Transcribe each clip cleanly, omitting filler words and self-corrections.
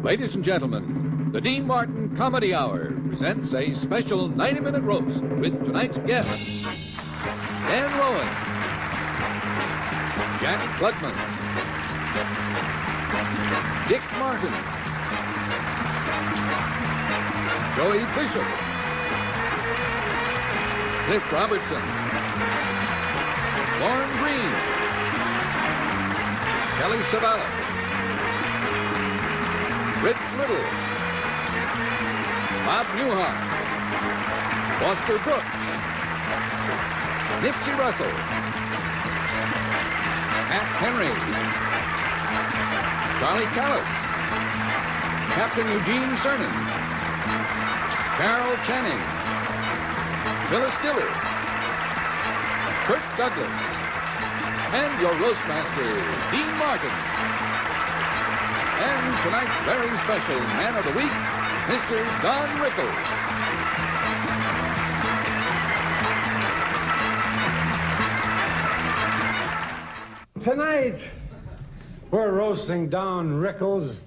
Ladies and gentlemen, the Dean Martin Comedy Hour presents a special 90-minute roast with tonight's guests, Dan Rowan, Jack Klugman, Dick Martin, Joey Bishop, Cliff Robertson, Lauren Green, Kelly Savalas, Rich Little, Bob Newhart, Foster Brooks, Nipsey Russell, Pat Henry, Charlie Callis, Captain Eugene Cernan, Carol Channing, Phyllis Diller, Kirk Douglas, and your roastmaster, Dean Martin. And tonight's very special man of the week, Mr. Don Rickles. Tonight, we're roasting Don Rickles.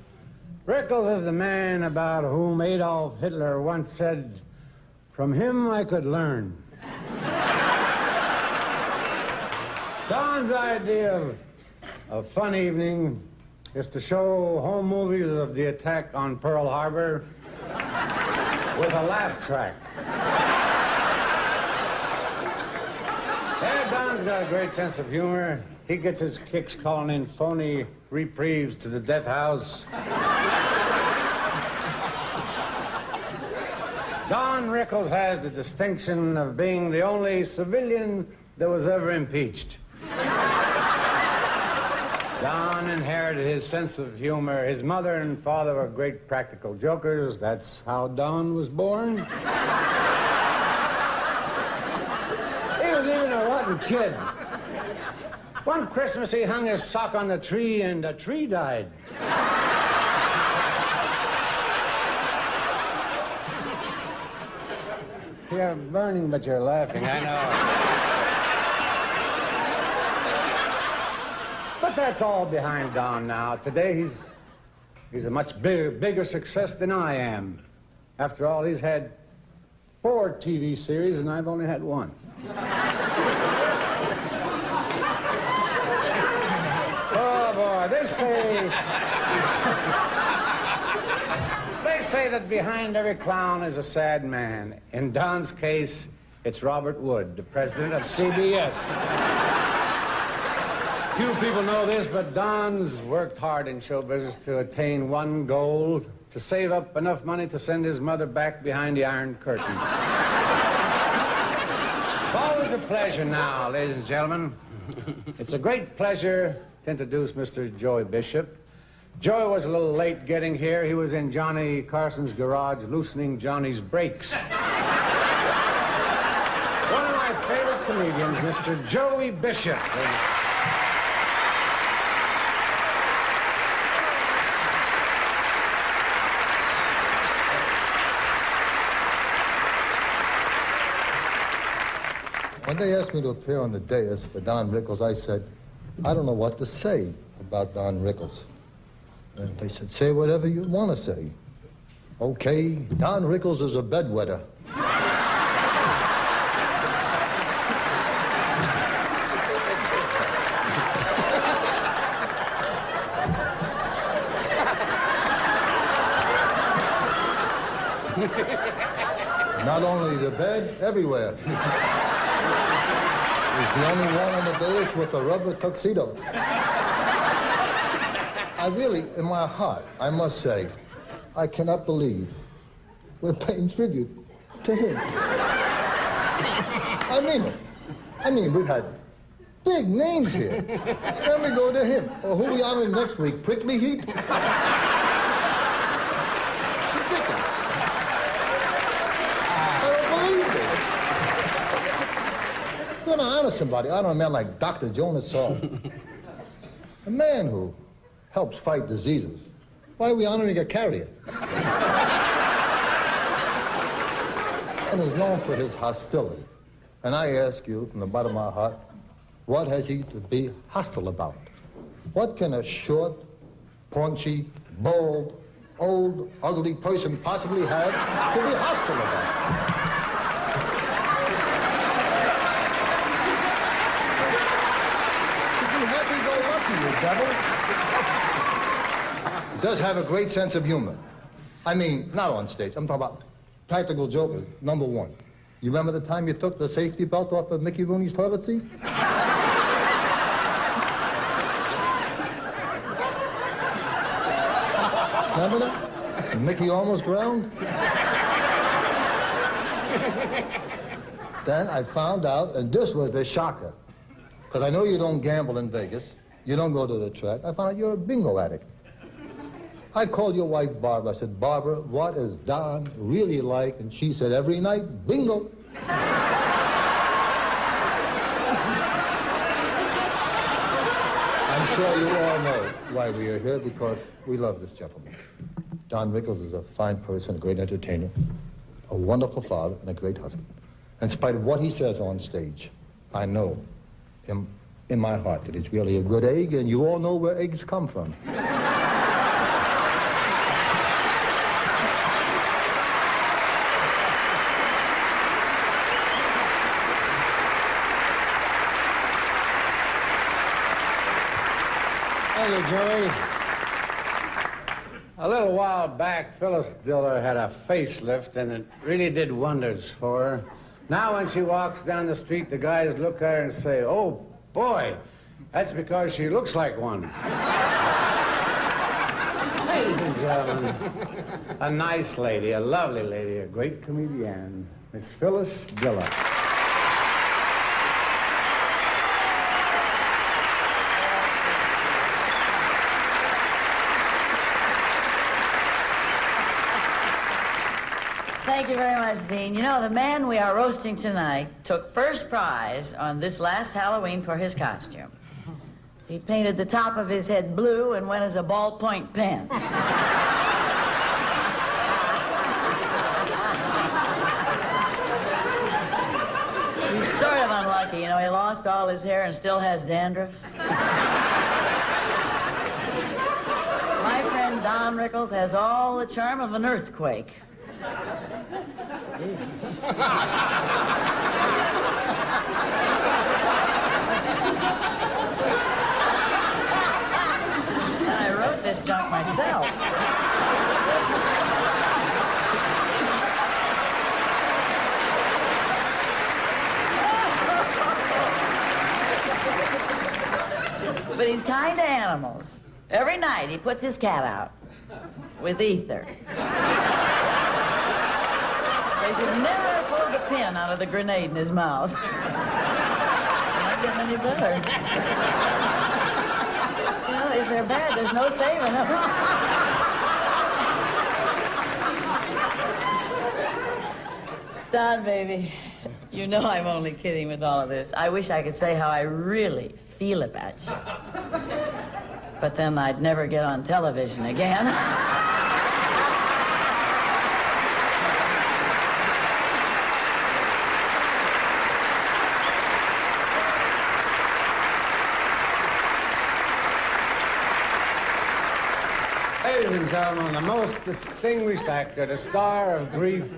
Rickles is the man about whom Adolf Hitler once said, "From him I could learn." Don's idea of a fun evening is to show home movies of the attack on Pearl Harbor with a laugh track. Yeah, Don's got a great sense of humor. He gets his kicks calling in phony reprieves to the death house. Don Rickles has the distinction of being the only civilian that was ever impeached. Don inherited his sense of humor. His mother and father were great practical jokers. That's how Don was born. He was even a rotten kid. One Christmas, he hung his sock on the tree, and the tree died. You're burning, but you're laughing, I know. But that's all behind Don now. Today, he's a much bigger success than I am. After all, he's had 4 TV series, and I've only had 1. Oh, boy, they say that behind every clown is a sad man. In Don's case, it's Robert Wood, the president of CBS. Few people know this, but Don's worked hard in show business to attain one goal: to save up enough money to send his mother back behind the Iron Curtain. It's always a pleasure now, ladies and gentlemen. It's a great pleasure to introduce Mr. Joey Bishop. Joey was a little late getting here. He was in Johnny Carson's garage loosening Johnny's brakes. One of my favorite comedians, Mr. Joey Bishop. When they asked me to appear on the dais for Don Rickles, I said, I don't know what to say about Don Rickles. And they said, say whatever you want to say. Okay, Don Rickles is a bedwetter. Not only the bed, everywhere. He's the only one on the dais with a rubber tuxedo. I really, in my heart, I must say, I cannot believe we're paying tribute to him. I mean it. I mean, we've had big names here. Then we go to him. Or who we honoring next week? Prickly Heat? It's ridiculous. I don't believe this. You're gonna honor somebody. Honor a man like Dr. Jonas Saul. A man who helps fight diseases. Why are we honoring a carrier? And is known for his hostility. And I ask you from the bottom of my heart, what has he to be hostile about? What can a short, paunchy, bold, old, ugly person possibly have to be hostile about? Happy-go-lucky, you devil. He does have a great sense of humor. I mean, not on stage. I'm talking about practical jokers, number one. You remember the time you took the safety belt off of Mickey Rooney's toilet seat? Remember that? Mickey almost drowned? Then I found out, and this was the shocker, because I know you don't gamble in Vegas. You don't go to the track. I found out you're a bingo addict. I called your wife, Barbara. I said, Barbara, what is Don really like? And she said, every night, bingo. I'm sure you all know why we are here, because we love this gentleman. Don Rickles is a fine person, a great entertainer, a wonderful father, and a great husband. In spite of what he says on stage, I know in my heart that he's really a good egg, and you all know where eggs come from. Thank you, Joey. A little while back, Phyllis Diller had a facelift, and it really did wonders for her. Now when she walks down the street, the guys look at her and say, oh, boy, that's because she looks like one. Ladies and gentlemen, a nice lady, a lovely lady, a great comedian, Miss Phyllis Diller. Thank you very much, Dean. You know, the man we are roasting tonight took first prize on this last Halloween for his costume. He painted the top of his head blue and went as a ballpoint pen. He's sort of unlucky, you know. He lost all his hair and still has dandruff. My friend Don Rickles has all the charm of an earthquake. I wrote this junk myself. But he's kind to animals. Every night he puts his cat out with ether. They should never pull the pin out of the grenade in his mouth. Not getting any better. You know, if they're bad, there's no saving them. Don, baby, you know I'm only kidding with all of this. I wish I could say how I really feel about you. But then I'd never get on television again. Ladies and gentlemen, the most distinguished actor, the star of Grief,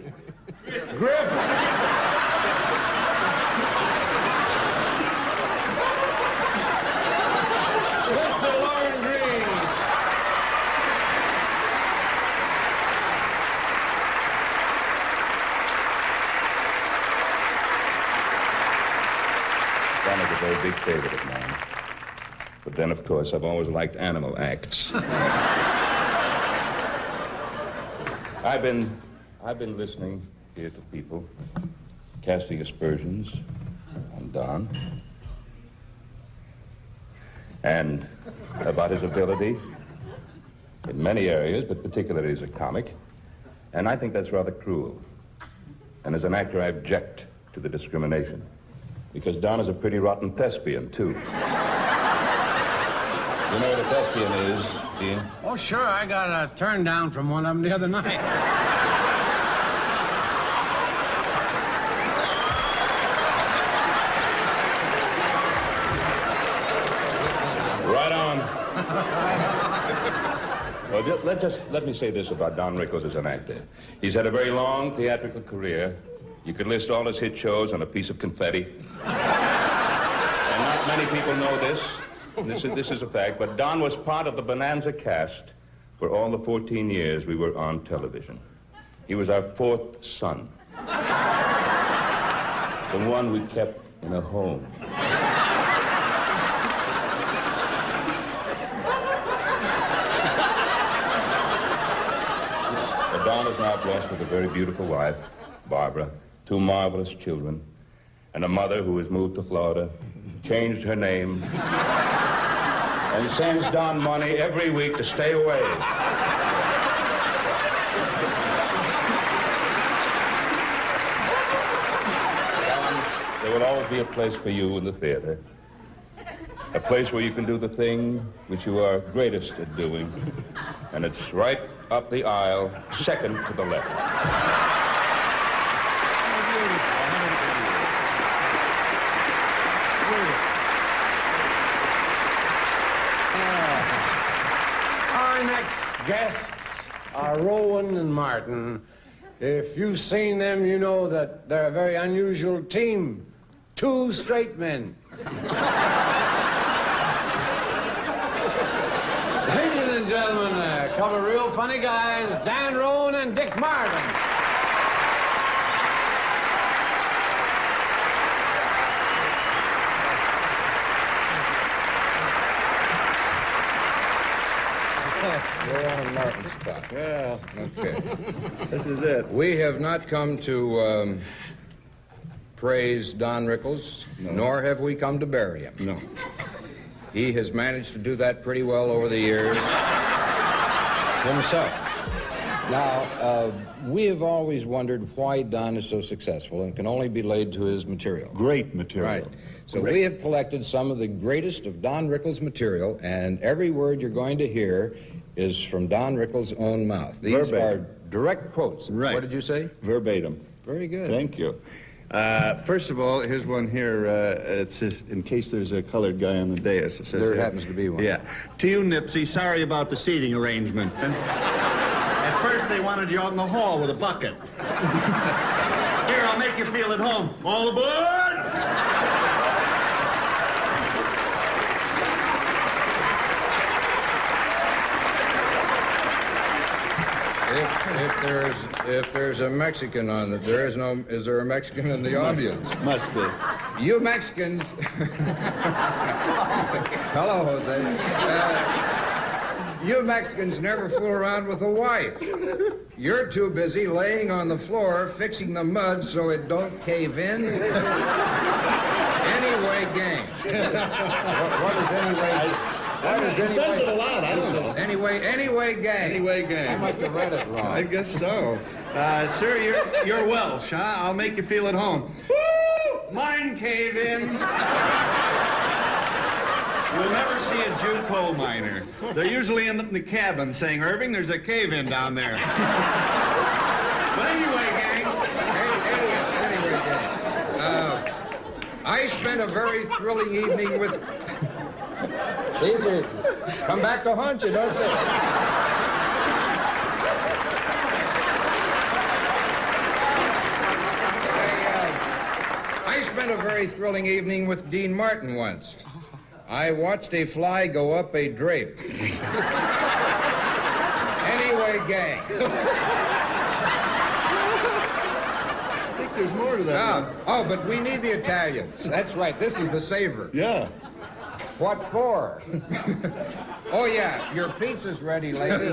Griffin. Mr. Lauren Green. Don is a very big favorite of mine. But then, of course, I've always liked animal acts. I've been listening here to people casting aspersions on Don and about his ability in many areas, but particularly as a comic. And I think that's rather cruel. And as an actor, I object to the discrimination, because Don is a pretty rotten thespian, too. You know what a thespian is, Dean? Oh, sure. I got a turn down from one of them the other night. Right on. Well, let me say this about Don Rickles as an actor. He's had a very long theatrical career. You could list all his hit shows on a piece of confetti. And not many people know this. And this is a fact, but Don was part of the Bonanza cast for all the 14 years we were on television. He was our fourth son. The one we kept in a home. But Don is now blessed with a very beautiful wife, Barbara, 2 marvelous children, and a mother who has moved to Florida, changed her name, and sends Don money every week to stay away. Don, there will always be a place for you in the theater. A place where you can do the thing which you are greatest at doing. And it's right up the aisle, second to the left. Our next guests are Rowan and Martin. If you've seen them, you know that they're a very unusual team. 2 straight men. Ladies and gentlemen, a couple of real funny guys, Dan Rowan and Dick Martin. You're on Martin's spot. Well, Okay. this is it. We have not come to praise Don Rickles, nor have we come to bury him. No. He has managed to do that pretty well over the years himself. Now, we have always wondered why Don is so successful and can only be laid to his material. Great material. Right. So we have collected some of the greatest of Don Rickles' material, and every word you're going to hear is from Don Rickles' own mouth. These Verbatim. are direct quotes. Right. What did you say? Verbatim. Very good. Thank you. First of all, here's one here. It's just in case there's a colored guy on the dais. It says There here, happens to be one. Yeah. To you, Nipsey, sorry about the seating arrangement. At first, they wanted you out in the hall with a bucket. Here, I'll make you feel at home. All aboard! If there's a Mexican on it, is there a Mexican in the audience? Must be. You Mexicans. Hello, Jose. You Mexicans never fool around with a wife. You're too busy laying on the floor fixing the mud so it don't cave in. Anyway, gang. What is anyway? What is He says it anyway? aloud. I don't know. Anyway, gang. Anyway, gang. I must have read it wrong. I guess so. Sir, you're Welsh, huh? I'll make you feel at home. Woo! Mine cave in. You'll never see a Jew coal miner. They're usually in the cabin saying, Irving, there's a cave-in down there. But anyway, gang. Anyway, gang. I spent a very thrilling evening with... These are come back to haunt you, don't they? I spent a very thrilling evening with Dean Martin once. I watched a fly go up a drape. Anyway, gang. I think there's more to that. Oh, but we need the Italians. That's right. This is the savor. Yeah. What for? Oh, yeah, your pizza's ready, lady.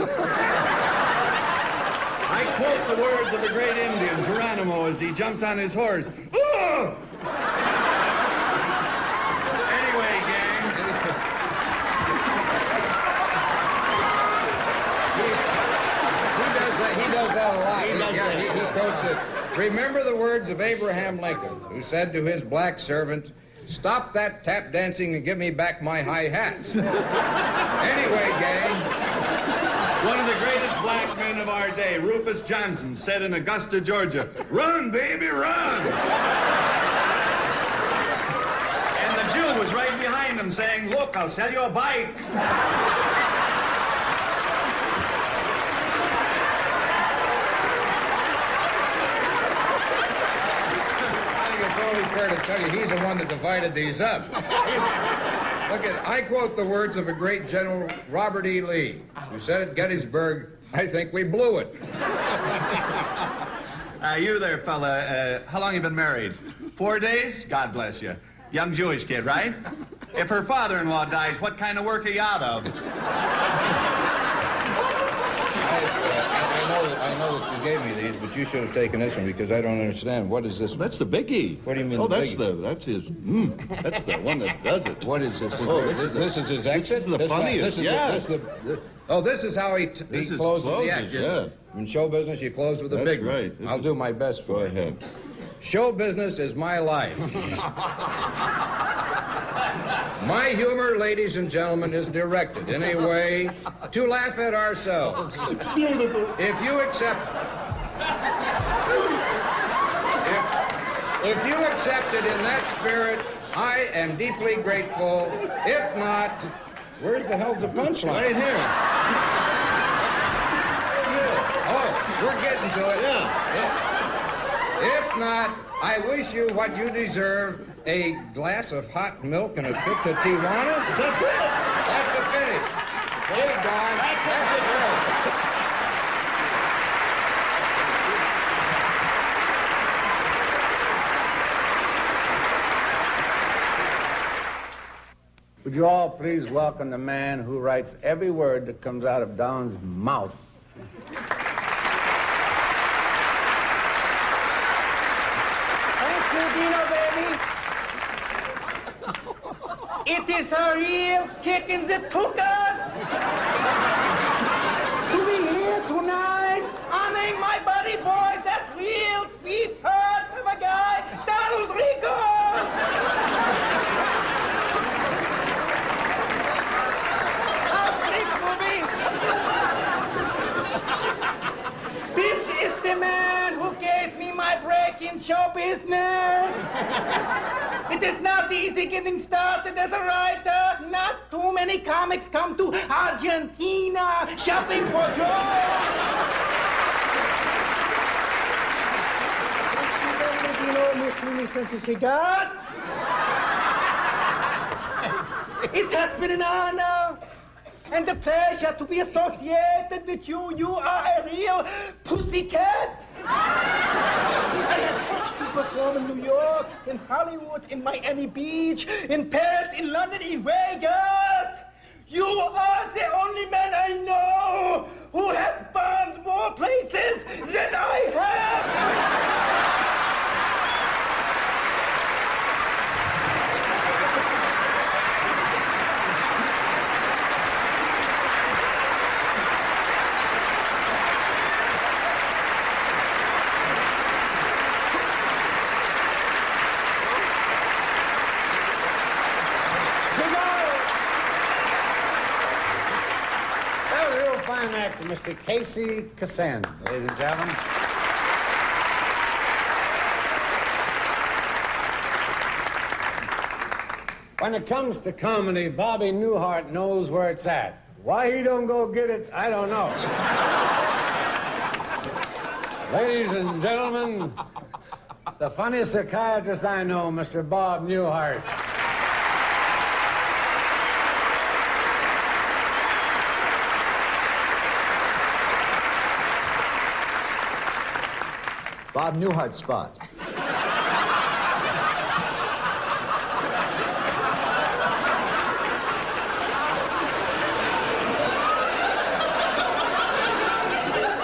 I quote the words of the great Indian, Geronimo, as he jumped on his horse. Ooh! Anyway, gang. He does that a lot. He does that. He quotes it. Remember the words of Abraham Lincoln, who said to his black servant, "Stop that tap dancing and give me back my high hat." Anyway, gang. One of the greatest black men of our day, Rufus Johnson, said in Augusta, Georgia, "Run, baby, run!" And the Jew was right behind him saying, "Look, I'll sell you a bike." only fair to tell you he's the one that divided these up. Look I quote the words of a great General Robert E. Lee, who said at Gettysburg, "I think we blew it." You there, fella, how long you been married? 4 days? God bless you. Young Jewish kid, right? If her father-in-law dies, what kind of work are you out of? I know that you gave me these, but you should have taken this one because I don't understand. What is this? That's the biggie. What do you mean? Oh, the that's biggie? that's his. That's the one that does it. What is this? This is his exit. This is the funniest. This is how he closes the act. Yeah. In show business, you close with a That's big one. right. I'll do my best for Go you. ahead. Show business is my life. My humor, ladies and gentlemen, is directed in a way to laugh at ourselves. It's beautiful. If you accept it in that spirit, I am deeply grateful. If not, where's the hell's the punchline? Right here. Oh, we're getting to it. Yeah. If not, I wish you what you deserve, a glass of hot milk and a trip to Tijuana. That's it. That's the finish. Here's Don. That's it. Would you all please welcome the man who writes every word that comes out of Don's mouth? Thank you, Dino, baby. It is a real kick in the tuchus to be here tonight, honoring my buddy boys, that real sweetheart of a guy, Donald Rickles. This is the man who gave me my break in show business. It is not easy getting started as a writer. Not too many comics come to Argentina shopping for jokes. Regards. It has been an honor and a pleasure to be associated with you. You are a real pussycat. I had hoped to perform in New York, in Hollywood, in Miami Beach, in Paris, in London, in Vegas. You are the only man I know who has bombed more places than I have. Fine actor, Mr. Casey Kassan, ladies and gentlemen. When it comes to comedy, Bobby Newhart knows where it's at. Why he don't go get it, I don't know. Ladies and gentlemen, the funniest psychiatrist I know, Mr. Bob Newhart. Bob Newhart spot.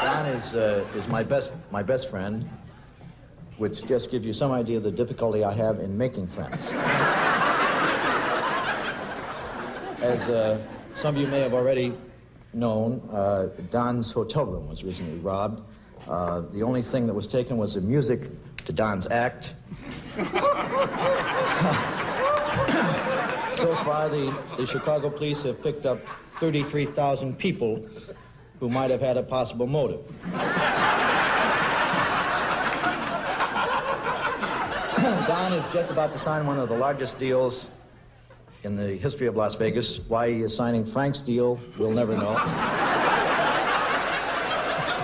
Don is my best friend, which just gives you some idea of the difficulty I have in making friends. As some of you may have already known, Don's hotel room was recently robbed. The only thing that was taken was the music to Don's act. So far, the Chicago police have picked up 33,000 people who might have had a possible motive. Don is just about to sign one of the largest deals in the history of Las Vegas. Why he is signing Frank's deal, we'll never know.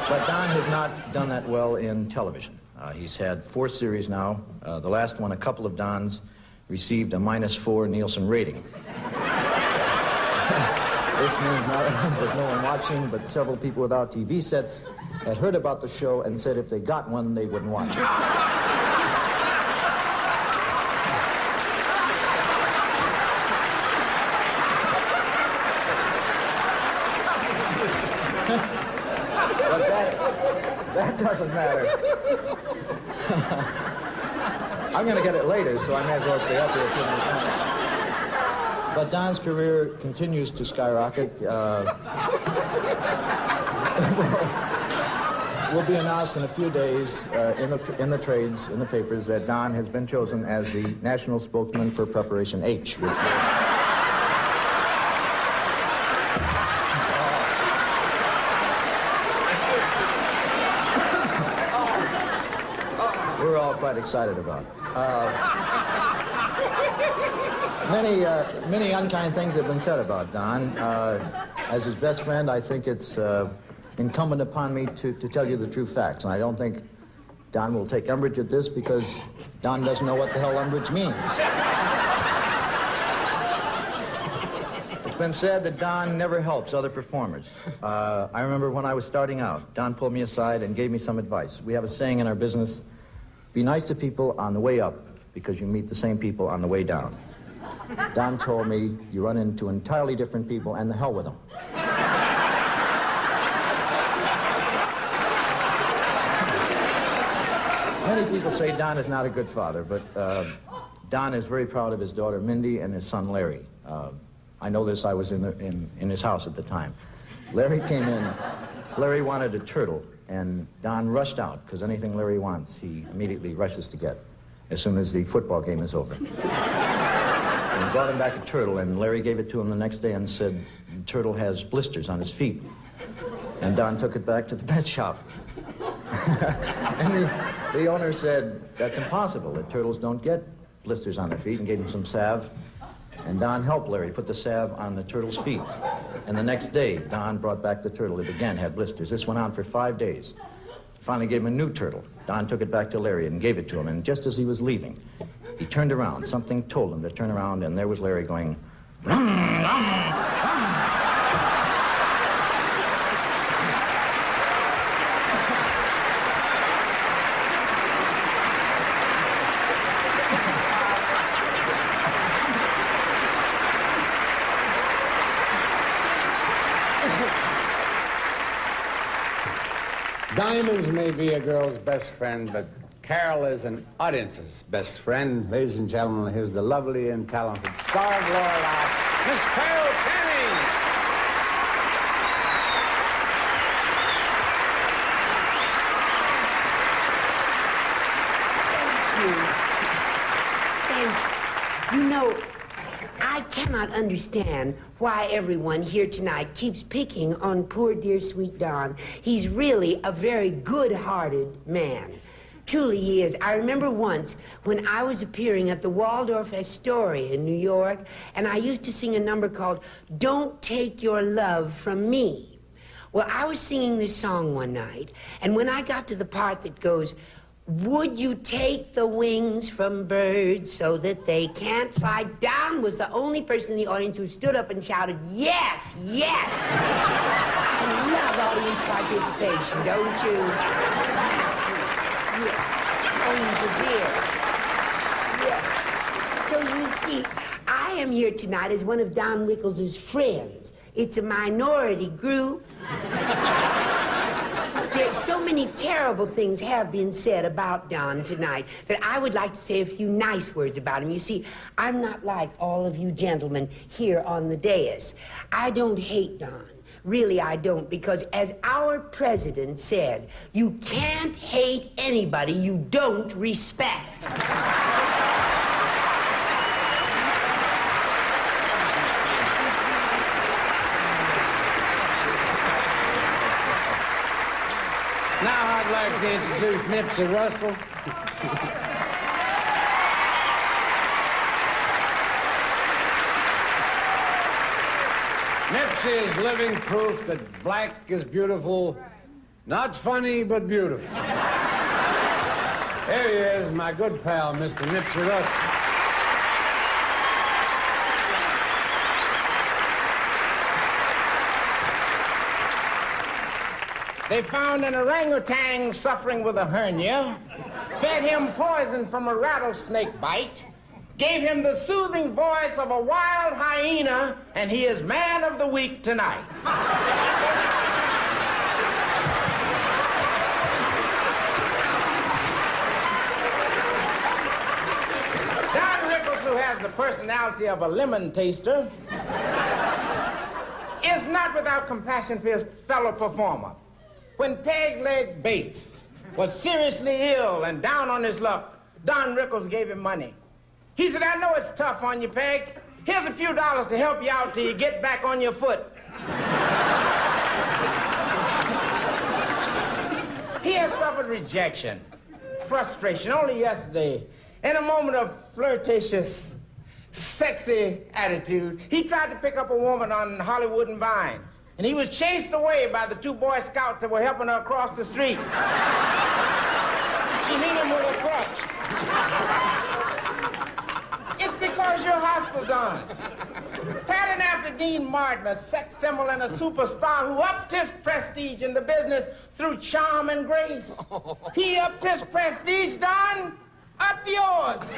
But Don has not done that well in television. He's had 4 series now. The last one, a couple of Dons received a -4 Nielsen rating. This means not only was no one watching, but several people without TV sets had heard about the show and said if they got one, they wouldn't watch it. But that doesn't matter. I'm going to get it later, so I may as well stay up here a few more times. But Don's career continues to skyrocket. Will be announced in a few days in the trades, in the papers, that Don has been chosen as the national spokesman for Preparation H, which we're all quite excited about. Many unkind things have been said about Don. As his best friend, I think it's incumbent upon me to tell you the true facts. And I don't think Don will take umbrage at this because Don doesn't know what the hell umbrage means. It's been said that Don never helps other performers. I remember when I was starting out, Don pulled me aside and gave me some advice. We have a saying in our business, be nice to people on the way up because you meet the same people on the way down. Don told me, you run into entirely different people, and the hell with them. Many people say Don is not a good father, but Don is very proud of his daughter Mindy and his son Larry. I know this, I was in his house at the time. Larry came in, Larry wanted a turtle, and Don rushed out, because anything Larry wants, he immediately rushes to get, as soon as the football game is over. And he brought him back a turtle, and Larry gave it to him the next day and said, the turtle has blisters on his feet. And Don took it back to the pet shop. And the owner said, that's impossible. The turtles don't get blisters on their feet, and gave him some salve. And Don helped Larry put the salve on the turtle's feet. And the next day, Don brought back the turtle. It again had blisters. This went on for 5 days. Finally gave him a new turtle. Don took it back to Larry and gave it to him. And just as he was leaving, he turned around. Something told him to turn around, and there was Larry going, rum, rum, rum. Diamonds may be a girl's best friend, but Carol is an audience's best friend. Ladies and gentlemen, here's the lovely and talented star of Lorelei, Miss Carol Channing. Thank you. You know, I cannot understand why everyone here tonight keeps picking on poor dear sweet Don. He's really a very good-hearted man. Truly he is. I remember once when I was appearing at the Waldorf Astoria in New York, and I used to sing a number called Don't Take Your Love From Me. Well, I was singing this song one night, and when I got to the part that goes, would you take the wings from birds so that they can't fly? Don was the only person in the audience who stood up and shouted, yes, yes. I love audience participation, don't you? Yeah. Oh, he's a dear. Yeah. So you see, I am here tonight as one of Don Rickles' friends. It's a minority group. There's so many terrible things have been said about Don tonight that I would like to say a few nice words about him. You see, I'm not like all of you gentlemen here on the dais. I don't hate Don. Really, I don't, because as our president said, you can't hate anybody you don't respect. Now I'd like to introduce Nipsey Russell. Nipsey is living proof that black is beautiful. Not funny, but beautiful. Here he is, my good pal, Mr. Nipsey Russell. They found an orangutan suffering with a hernia, fed him poison from a rattlesnake bite, gave him the soothing voice of a wild hyena, and he is man of the week tonight. Don Rickles, who has the personality of a lemon taster, is not without compassion for his fellow performer. When Peg-Leg Bates was seriously ill and down on his luck, Don Rickles gave him money. He said, I know it's tough on you, Peg. Here's a few dollars to help you out till you get back on your foot. He has suffered rejection, frustration. Only yesterday, in a moment of flirtatious, sexy attitude, he tried to pick up a woman on Hollywood and Vine. And he was chased away by the two Boy Scouts that were helping her across the street. She hit him with a crutch. It's because you're hostile, Don. Pattern after Dean Martin, a sex symbol and a superstar who upped his prestige in the business through charm and grace. He upped his prestige, Don. Up yours.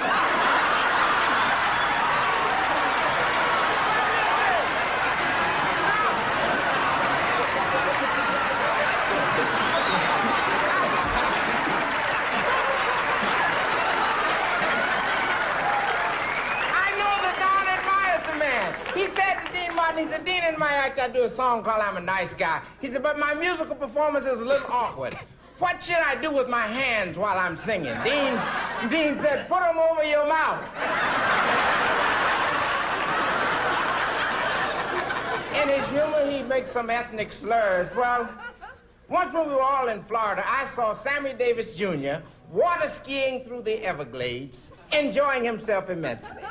He said, Dean, in my act, I do a song called I'm a Nice Guy. He said, but my musical performance is a little awkward. What should I do with my hands while I'm singing? Dean said, put them over your mouth. In his humor, he makes some ethnic slurs. Well, once when we were all in Florida, I saw Sammy Davis Jr. water skiing through the Everglades, enjoying himself immensely.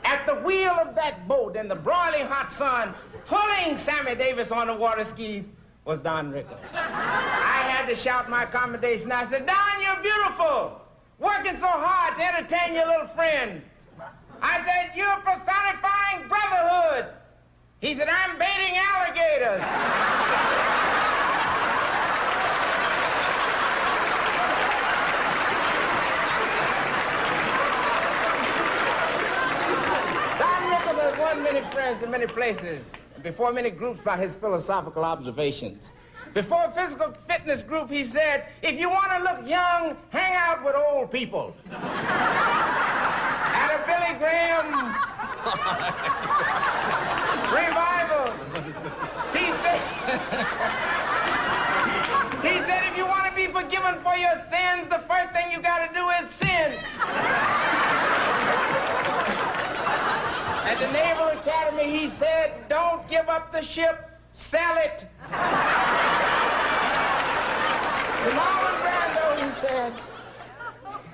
At the wheel of that boat in the broiling hot sun, pulling Sammy Davis on the water skis, was Don Rickles. I had to shout my commendation. I said, Don, you're beautiful, working so hard to entertain your little friend. I said, you're personifying brotherhood. He said, I'm baiting alligators. Has won many friends in many places, before many groups by his philosophical observations. Before a physical fitness group, he said, if you want to look young, hang out with old people. At a Billy Graham revival, he said, if you want to be forgiven for your sins, the first thing you got to do is sin. At the Naval Academy, he said, don't give up the ship, sell it. To Marlon Brando, he said,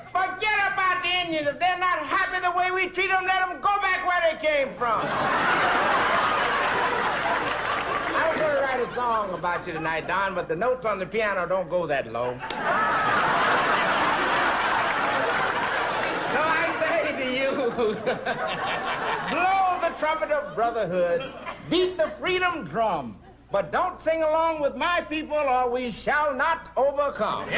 forget about the Indians. If they're not happy the way we treat them, let them go back where they came from. I was going to write a song about you tonight, Don, but the notes on the piano don't go that low. So I say to you, blow the trumpet of brotherhood, beat the freedom drum, but don't sing along with my people or we shall not overcome.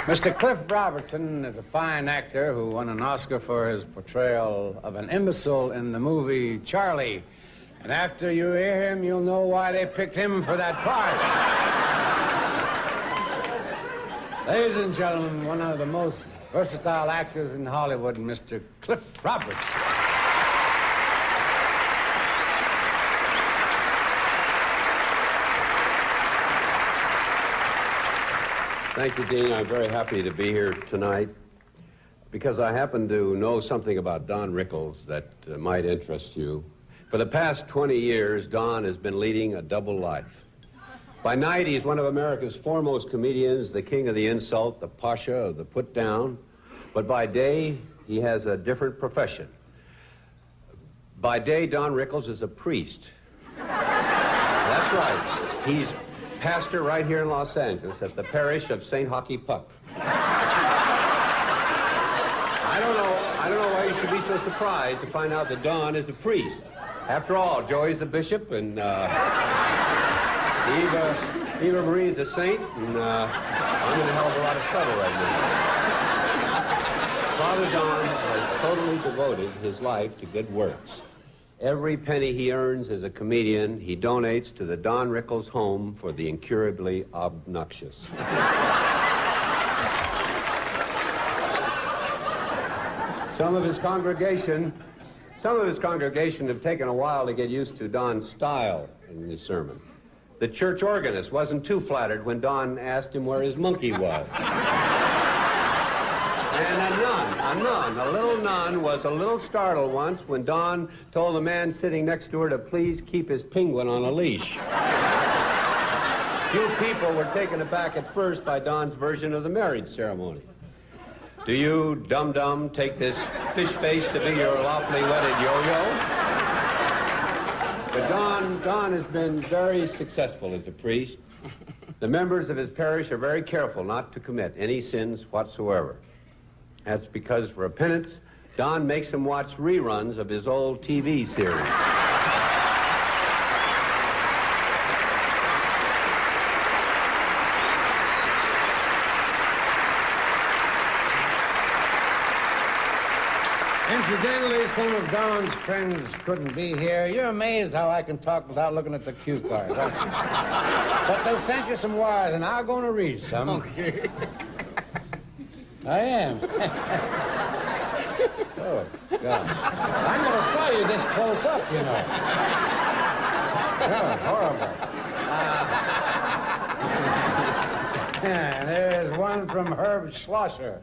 Mr. Cliff Robertson is a fine actor who won an Oscar for his portrayal of an imbecile in the movie Charlie. And after you hear him, you'll know why they picked him for that part. Ladies and gentlemen, one of the most versatile actors in Hollywood, Mr. Cliff Robertson. Thank you, Dean. I'm very happy to be here tonight because I happen to know something about Don Rickles that might interest you. For the past 20 years, Don has been leading a double life. By night, he's one of America's foremost comedians, the king of the insult, the pasha of the put-down. But by day, he has a different profession. By day, Don Rickles is a priest. That's right. He's pastor right here in Los Angeles at the parish of St. Hockey Puck. I don't know why you should be so surprised to find out that Don is a priest. After all, Joey's a bishop, and Eva Marie's a saint, and I'm in a hell of a lot of trouble right now. Father Don has totally devoted his life to good works. Every penny he earns as a comedian, he donates to the Don Rickles Home for the Incurably Obnoxious. Some of his congregation have taken a while to get used to Don's style in his sermon. The church organist wasn't too flattered when Don asked him where his monkey was. And a little nun was a little startled once when Don told the man sitting next to her to please keep his penguin on a leash. Few people were taken aback at first by Don's version of the marriage ceremony. Do you, dum-dum, take this fish face to be your lawfully wedded yo-yo? But Don has been very successful as a priest. The members of his parish are very careful not to commit any sins whatsoever. That's because for a penance, Don makes them watch reruns of his old TV series. Incidentally, some of Don's friends couldn't be here. You're amazed how I can talk without looking at the cue cards, aren't you? But they sent you some wires, and I'm going to read some. Okay. I am. Oh, God. I never saw you this close up, you know. Oh, horrible. And there's one from Herb Schlosser,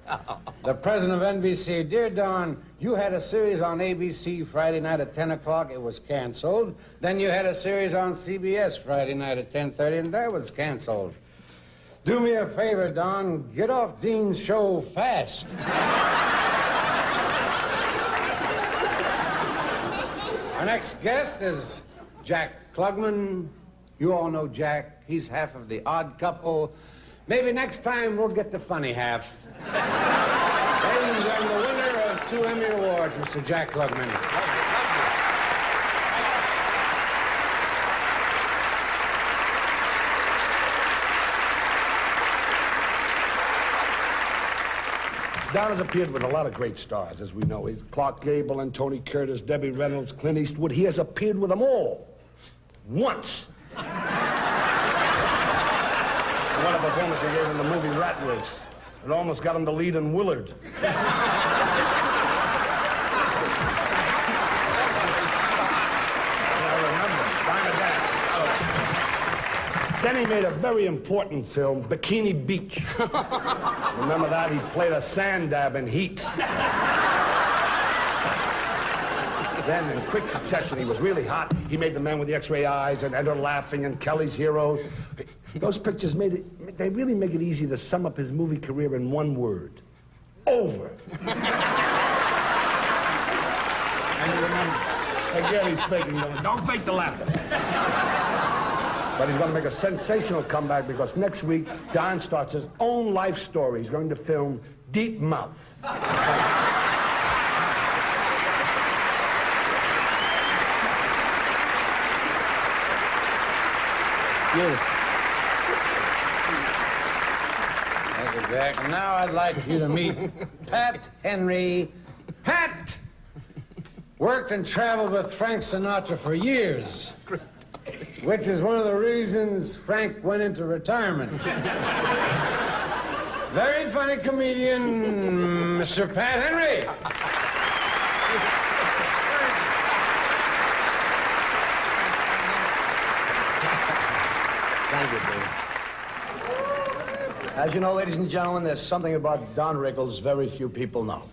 the president of NBC. Dear Don, you had a series on ABC Friday night at 10 o'clock. It was canceled. Then you had a series on CBS Friday night at 10:30, and that was canceled. Do me a favor, Don. Get off Dean's show fast. Our next guest is Jack Klugman. You all know Jack. He's half of The Odd Couple. Maybe next time we'll get the funny half. Ladies and gentlemen, the winner of 2 Emmy Awards, Mr. Jack Klugman. Don has appeared with a lot of great stars, as we know. He's Clark Gable and Tony Curtis, Debbie Reynolds, Clint Eastwood. He has appeared with them all. Once. What a performance he gave in the movie Rat Race. It almost got him the lead in Willard. Then he made a very important film, Bikini Beach. Remember that? He played a sand dab in Heat. Then, in quick succession, he was really hot. He made The Man with the X-Ray Eyes and Enter Laughing and Kelly's Heroes. Those pictures they really make it easy to sum up his movie career in one word. Over. And you remember, again, he's faking. Don't fake the laughter. But he's going to make a sensational comeback because next week, Don starts his own life story. He's going to film Deep Mouth. Thank you, Jack. And now I'd like you to meet Pat Henry. Pat worked and traveled with Frank Sinatra for years, which is one of the reasons Frank went into retirement. Very funny comedian, Mr. Pat Henry. Thank you, Dave. As you know, ladies and gentlemen, there's something about Don Rickles very few people know.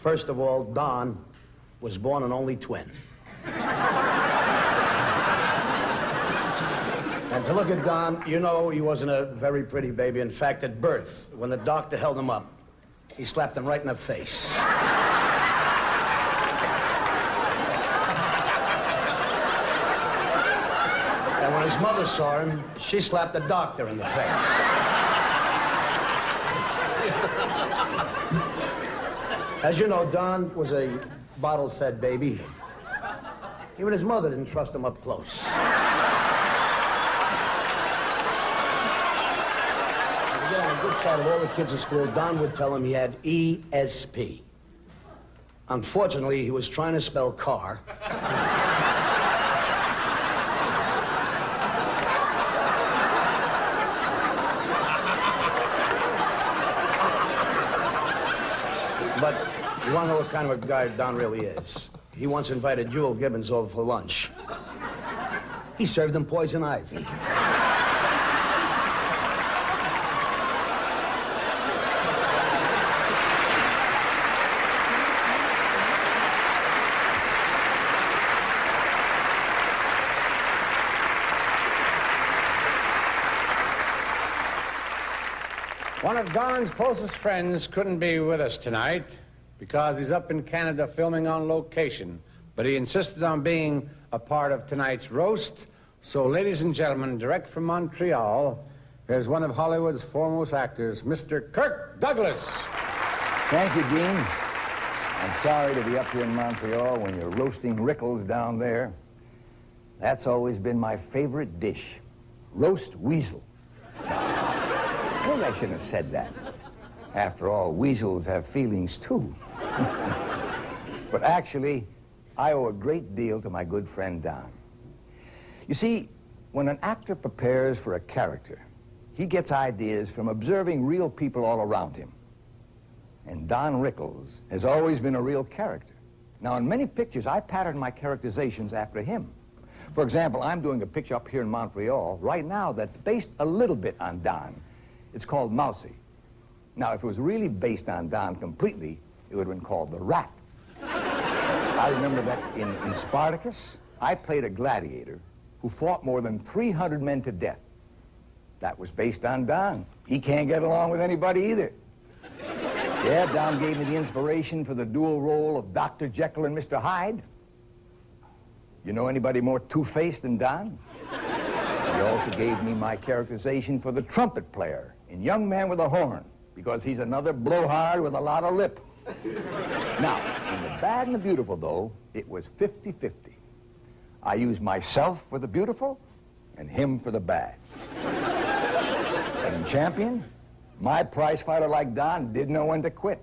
First of all, Don was born an only twin. And to look at Don, you know he wasn't a very pretty baby. In fact, at birth, when the doctor held him up, he slapped him right in the face. And when his mother saw him, she slapped the doctor in the face. As you know, Don was a bottle-fed baby. Even his mother didn't trust him up close. To get on the good side of all the kids at school, Don would tell him he had ESP. Unfortunately, he was trying to spell car. But you want to know what kind of a guy Don really is? He once invited Jewel Gibbons over for lunch. He served him poison ivy. One of Don's closest friends couldn't be with us tonight because he's up in Canada filming on location, but he insisted on being a part of tonight's roast. So, ladies and gentlemen, direct from Montreal, here's one of Hollywood's foremost actors, Mr. Kirk Douglas. Thank you, Dean. I'm sorry to be up here in Montreal when you're roasting Rickles down there. That's always been my favorite dish, roast weasel. Maybe I shouldn't have said that. After all, weasels have feelings, too. But actually, I owe a great deal to my good friend Don. You see, when an actor prepares for a character, he gets ideas from observing real people all around him. And Don Rickles has always been a real character. Now, in many pictures, I patterned my characterizations after him. For example, I'm doing a picture up here in Montreal right now that's based a little bit on Don. It's called Mousy. Now, if it was really based on Don completely, it would have been called The Rat. I remember that in Spartacus, I played a gladiator who fought more than 300 men to death. That was based on Don. He can't get along with anybody either. Yeah, Don gave me the inspiration for the dual role of Dr. Jekyll and Mr. Hyde. You know anybody more two-faced than Don? He also gave me my characterization for the trumpet player in Young Man with a Horn, because he's another blowhard with a lot of lip. Now, in The Bad and the Beautiful, though, it was 50-50. I used myself for the beautiful and him for the bad. But in Champion, my prize fighter like Don didn't know when to quit.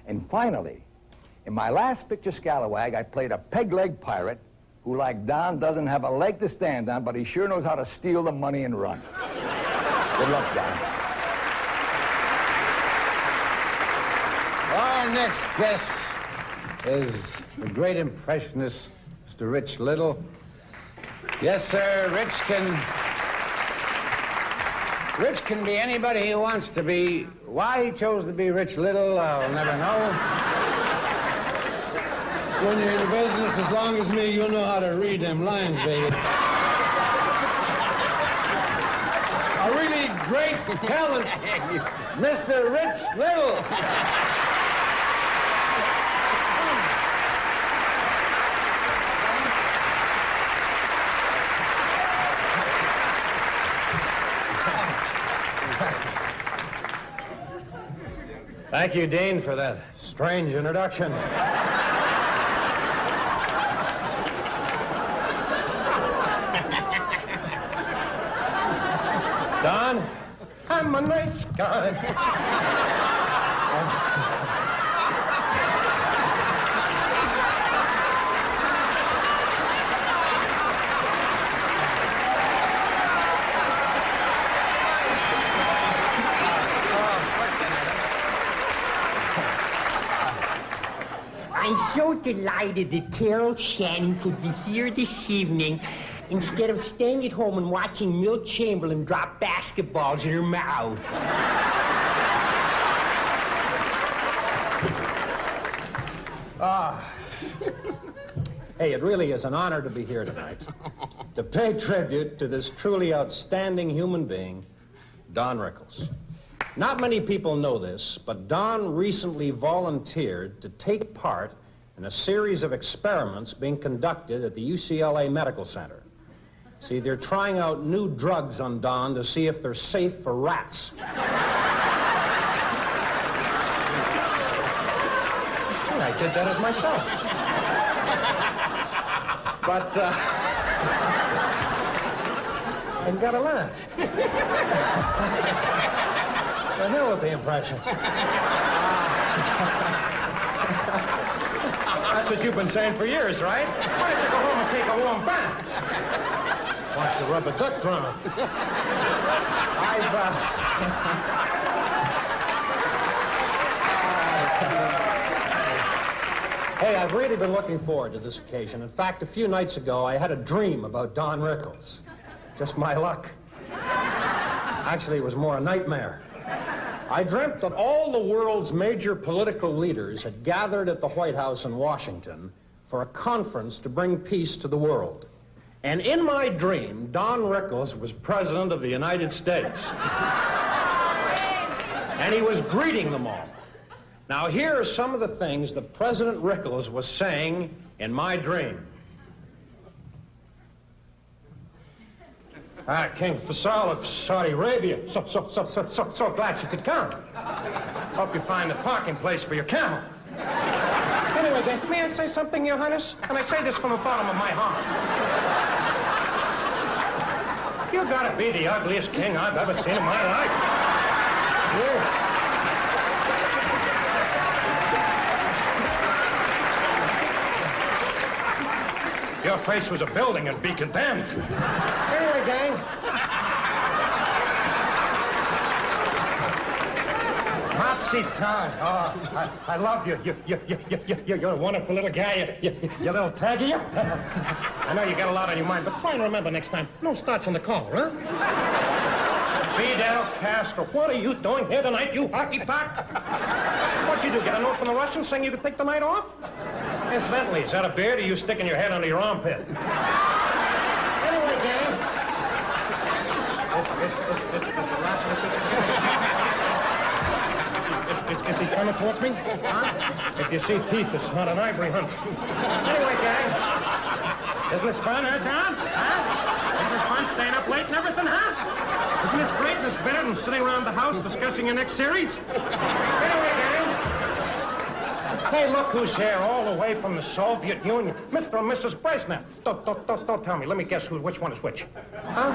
And finally, in my last picture, Scalawag, I played a peg-leg pirate who, like Don, doesn't have a leg to stand on, but he sure knows how to steal the money and run. Good luck, Don. Our next guest is the great impressionist, Mr. Rich Little. Yes, sir, Rich can be anybody he wants to be. Why he chose to be Rich Little, I'll never know. When you're in the business as long as me, you'll know how to read them lines, baby. A really great talent, Mr. Rich Little. Thank you, Dean, for that strange introduction. Don, I'm a nice guy. I'm so delighted that Carol Shannon could be here this evening instead of staying at home and watching Milt Chamberlain drop basketballs in her mouth. hey, it really is an honor to be here tonight to pay tribute to this truly outstanding human being, Don Rickles. Not many people know this, but Don recently volunteered to take part in a series of experiments being conducted at the UCLA Medical Center. See, they're trying out new drugs on Don to see if they're safe for rats. See, I did that as myself. But, I gotta laugh. The hell with the impressions. That's what you've been saying for years, right? Why don't you go home and take a warm bath? Why don't you rub a duck drum? Hey, I've really been looking forward to this occasion. In fact, a few nights ago, I had a dream about Don Rickles. Just my luck. Actually, it was more a nightmare. I dreamt that all the world's major political leaders had gathered at the White House in Washington for a conference to bring peace to the world. And in my dream, Don Rickles was President of the United States. And he was greeting them all. Now, here are some of the things that President Rickles was saying in my dream. King Faisal of Saudi Arabia, so glad you could come. Hope you find a parking place for your camel. Anyway, then, may I say something, Your Highness? And I say this from the bottom of my heart. You gotta be the ugliest king I've ever seen in my life. Yeah. Your face was a building and be condemned. Anyway, gang. Hot seat time. Oh, I love you. You're a wonderful little guy. You little taggy. I know you got a lot on your mind, but try and remember next time, no starch on the collar, huh? Fidel Castro, what are you doing here tonight, you hockey puck? What'd you do, get a note from the Russians saying you could take the night off? Incidentally, is that a beard or you sticking your head under your armpit? Anyway, gang. Is he coming towards me? Huh? If you see teeth, it's not an ivory hunt. Anyway, gang. Isn't this fun, huh, Don? Huh? Isn't this fun staying up late and everything, huh? Isn't this great, this better than sitting around the house discussing your next series? Anyway, gang. Hey, look who's here, all the way from the Soviet Union. Mr. and Mrs. Brezhnev. Don't tell me. Let me guess which one is which. Huh?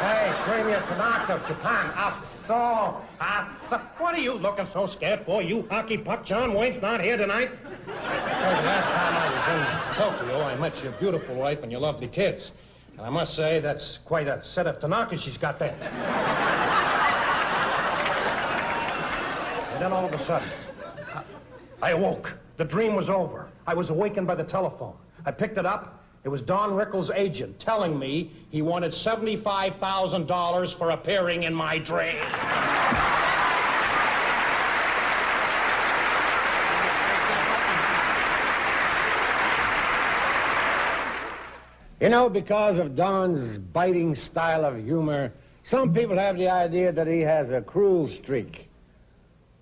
Hey, Premier Tanaka of Japan. I saw. What are you looking so scared for, you hockey puck? John Wayne's not here tonight. Hey, the last time I was in Tokyo, I met your beautiful wife and your lovely kids. And I must say, that's quite a set of Tanakas she's got there. And then all of a sudden, I awoke. The dream was over. I was awakened by the telephone. I picked it up. It was Don Rickles' agent telling me he wanted $75,000 for appearing in my dream. You know, because of Don's biting style of humor, some people have the idea that he has a cruel streak.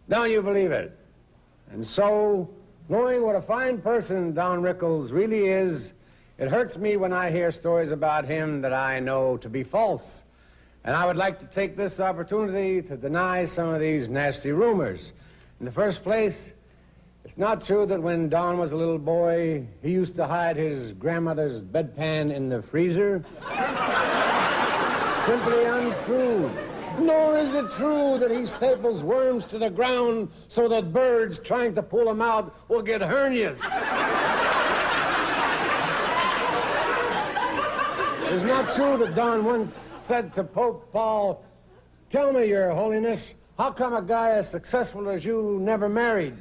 Don't you believe it? And so, knowing what a fine person Don Rickles really is, it hurts me when I hear stories about him that I know to be false. And I would like to take this opportunity to deny some of these nasty rumors. In the first place, it's not true that when Don was a little boy, he used to hide his grandmother's bedpan in the freezer. Simply untrue. Nor is it true that he staples worms to the ground so that birds trying to pull them out will get hernias. It's not true that Don once said to Pope Paul, "Tell me, Your Holiness, how come a guy as successful as you never married?"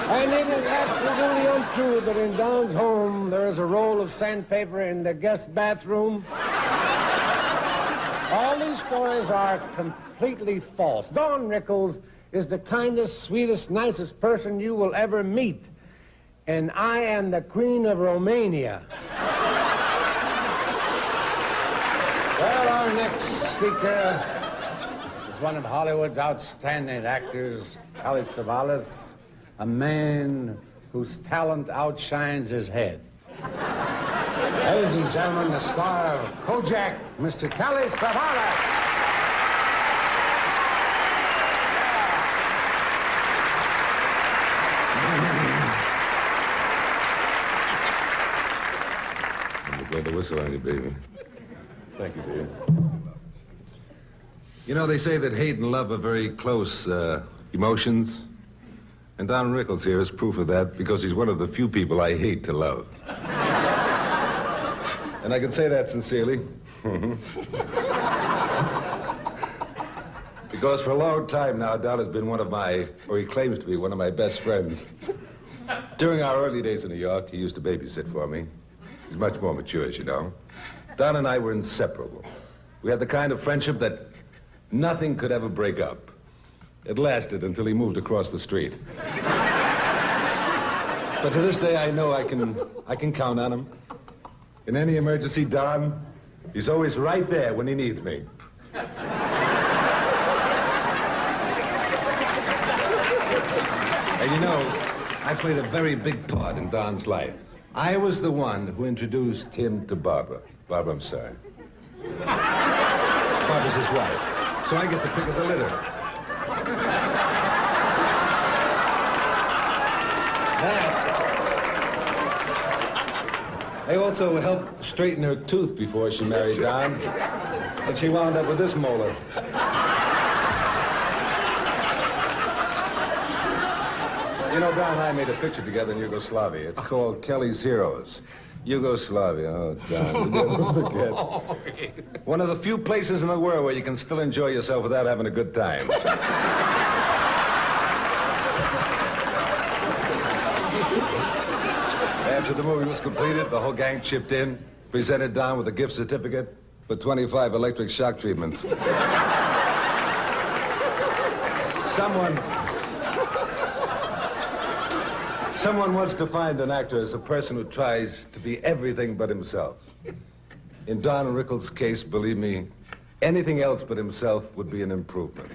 And it is absolutely untrue that in Don's home there is a roll of sandpaper in the guest bathroom. All these stories are completely false. Don Rickles is the kindest, sweetest, nicest person you will ever meet. And I am the Queen of Romania. Well, our next speaker is one of Hollywood's outstanding actors, Telly Savalas. a man whose talent outshines his head. Ladies and gentlemen, the star of Kojak, Mr. Telly Savalas. Blow the whistle on you, baby. Thank you, Dave. You know, they say that hate and love are very close emotions. And Don Rickles here is proof of that because he's one of the few people I hate to love. And I can say that sincerely. Because for a long time now, Don has been one of my, or he claims to be one of my best friends. During our early days in New York, he used to babysit for me. He's much more mature, as you know. Don and I were inseparable. We had the kind of friendship that nothing could ever break up. It lasted until he moved across the street. But to this day, I know I can count on him. In any emergency, Don, he's always right there when he needs me. And you know, I played a very big part in Don's life. I was the one who introduced him to Barbara. Barbara, I'm sorry. Barbara's his wife, so I get the pick of the litter. I also helped straighten her tooth before she married Don, and she wound up with this molar. You know, Don and I made a picture together in Yugoslavia. It's called Kelly's Heroes. Yugoslavia, oh, Don, you never forget. One of the few places in the world where you can still enjoy yourself without having a good time. After the movie was completed, the whole gang chipped in, presented Don with a gift certificate for 25 electric shock treatments. Someone wants to find an actor as a person who tries to be everything but himself. In Don Rickles' case, believe me, anything else but himself would be an improvement.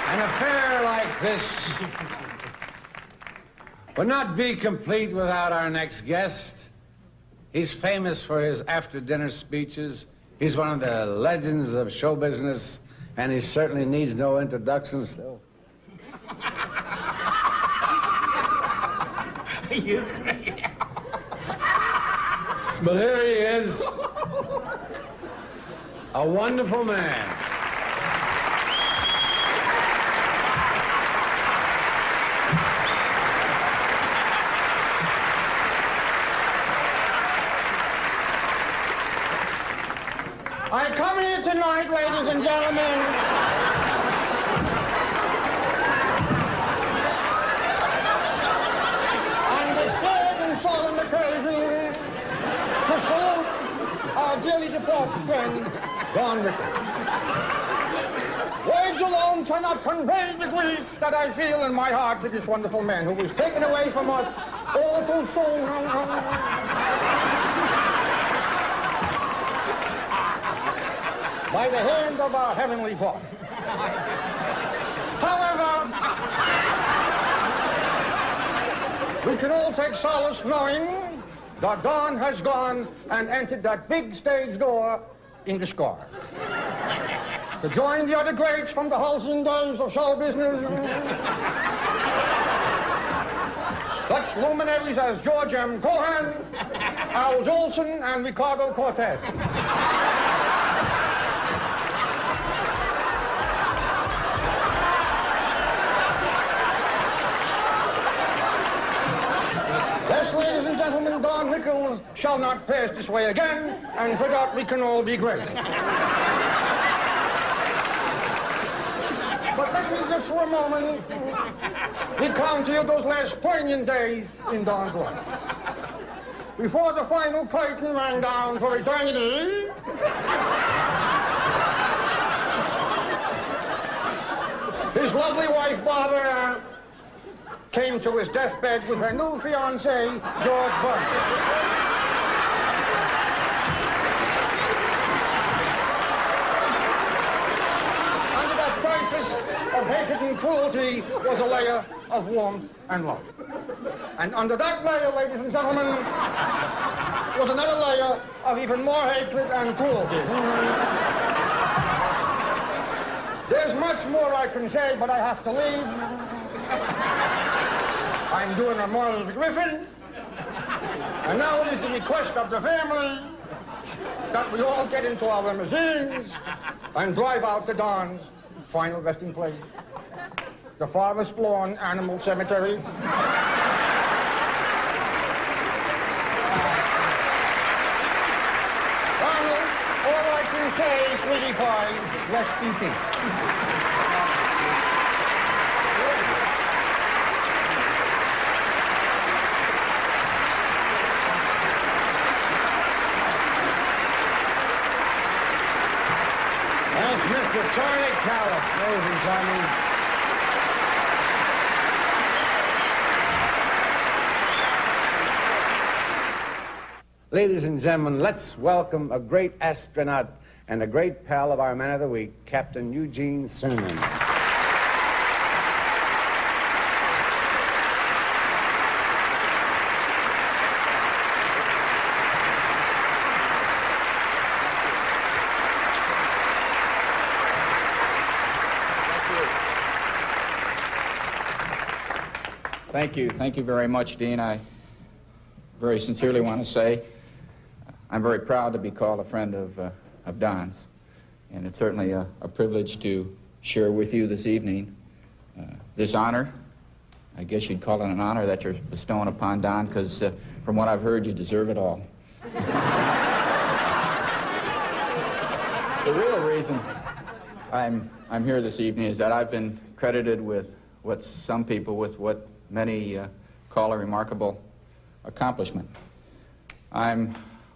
An affair like this would not be complete without our next guest. He's famous for his after-dinner speeches. He's one of the legends of show business, and he certainly needs no introductions. So. But here he is, a wonderful man. I come here tonight, ladies and gentlemen, on this sad and solemn occasion to salute our dearly departed friend, Don Rickles. Words alone cannot convey the grief that I feel in my heart for this wonderful man who was taken away from us all too soon. By the hand of our Heavenly Father. However, we can all take solace knowing that Don has gone and entered that big stage door in disguise. To join the other greats from the halcyon days of show business. Such luminaries as George M. Cohan, Al Jolson, and Ricardo Cortez. Ladies and gentlemen, Don Rickles shall not pass this way again, and for that we can all be grateful. But let me just for a moment recount to you those last poignant days in Don's life. Before the final curtain rang down for eternity, his lovely wife, Barbara, came to his deathbed with her new fiancé, George Burns. Surface of hatred and cruelty was a layer of warmth and love. And under that layer, ladies and gentlemen, was another layer of even more hatred and cruelty. There's much more I can say, but I have to leave. I'm doing a Morris Griffin. And now it is the request of the family that we all get into our limousines and drive out to Don's final resting place, the Forest Lawn Animal Cemetery. Donald, all I can say, sweetie pie, rest in peace. Mr. Charlie Callis, ladies and gentlemen. Ladies and gentlemen, let's welcome a great astronaut and a great pal of our Man of the Week, Captain Eugene Cernan. Thank you very much, Dean. I very sincerely want to say I'm very proud to be called a friend of Don's, and it's certainly a privilege to share with you this evening this honor. I guess you'd call it an honor that you're bestowing upon Don, because from what I've heard, you deserve it all. The real reason I'm here this evening is that I've been credited with what many call a remarkable accomplishment. I'm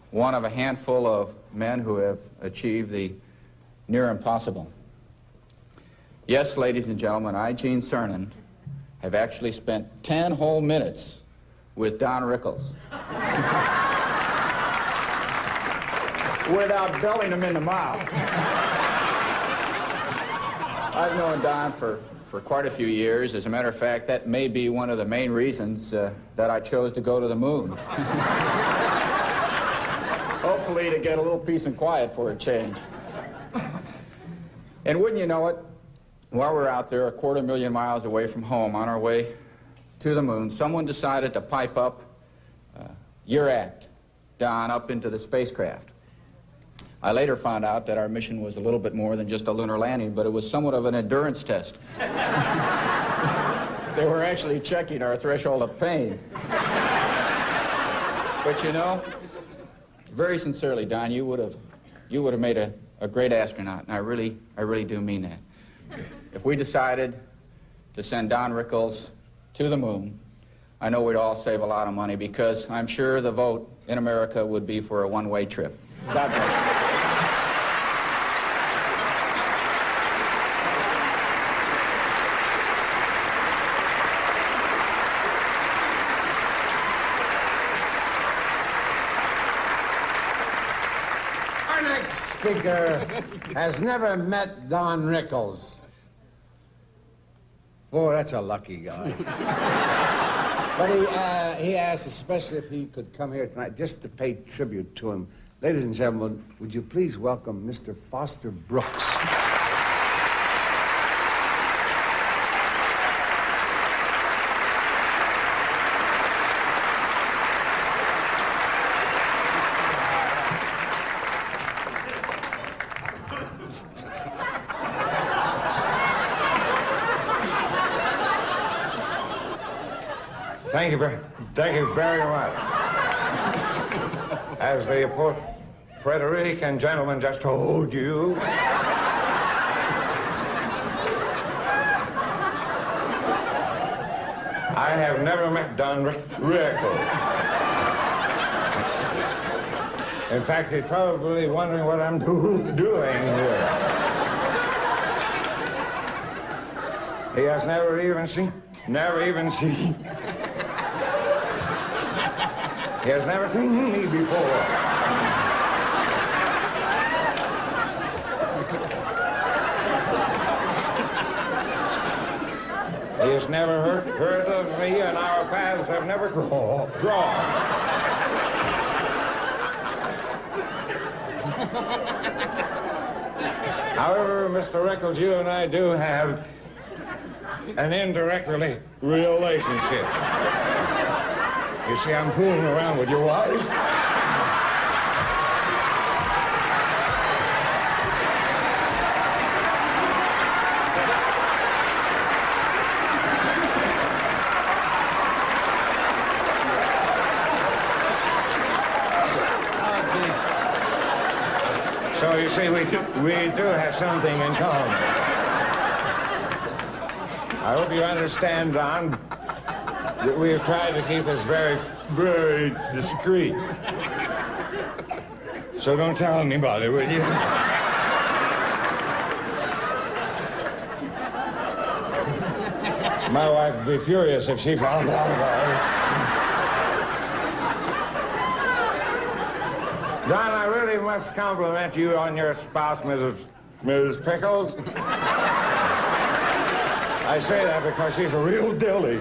one of a handful of men who have achieved the near impossible. Yes, ladies and gentlemen, I, Gene Cernan, have actually spent 10 whole minutes with Don Rickles without belling him in the mouth. I've known Don for quite a few years. As a matter of fact, that may be one of the main reasons that I chose to go to the moon. Hopefully to get a little peace and quiet for a change. And wouldn't you know it, while we're out there 250,000 miles away from home on our way to the moon, someone decided to pipe up your act, Don, up into the spacecraft. I later found out that our mission was a little bit more than just a lunar landing, but it was somewhat of an endurance test. They were actually checking our threshold of pain. But you know, very sincerely, Don, you would have made a great astronaut, and I really do mean that. If we decided to send Don Rickles to the moon, I know we'd all save a lot of money, because I'm sure the vote in America would be for a one-way trip. God bless you. Our next speaker has never met Don Rickles. Boy, that's a lucky guy. But he asked especially if he could come here tonight just to pay tribute to him. Ladies and gentlemen, would you please welcome Mr. Foster Brooks. Thank you very much. As the Puerto Rican gentleman just told you, I have never met Don Rickles. In fact, he's probably wondering what I'm doing here. He has never even never even seen. He has never seen me before. He has never heard of me, and our paths have never crossed. However, Mr. Rickles, you and I do have an indirect relationship. You see, I'm fooling around with your wife. So you see, we do have something in common. I hope you understand, Don, that we have tried to keep this very, very discreet. So don't tell anybody, will you? My wife would be furious if she found out about it. Don, I really must compliment you on your spouse, Mrs. Pickles. I say that because she's a real dilly.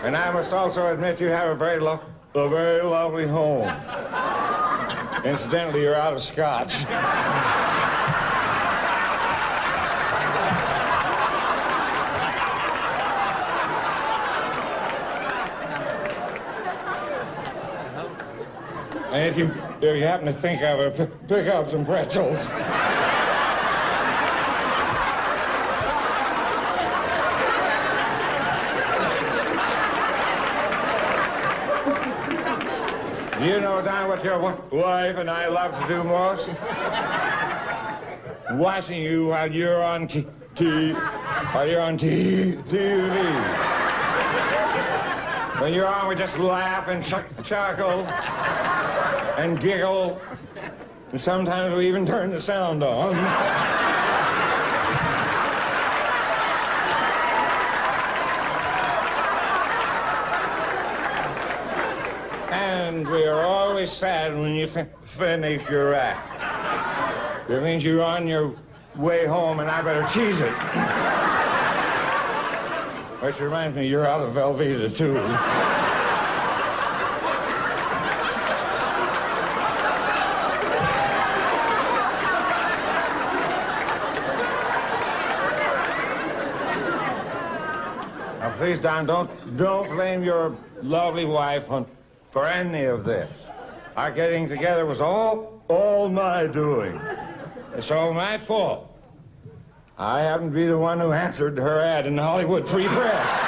And I must also admit you have a very lovely home. Incidentally, you're out of scotch. And if you happen to think of it, pick up some pretzels. Do you know, Don, what your wife and I love to do most? Watching you while you're on TV. When you're on, we just laugh and chuckle and giggle, and sometimes we even turn the sound on. And we are always sad when you finish your act. That means you're on your way home, and I better cheese it. Which reminds me, you're out of Velveeta, too. Now, please, Don, don't blame your lovely wife for any of this. Our getting together was all my doing. It's all my fault. I happen to be the one who answered her ad in the Hollywood Free Press.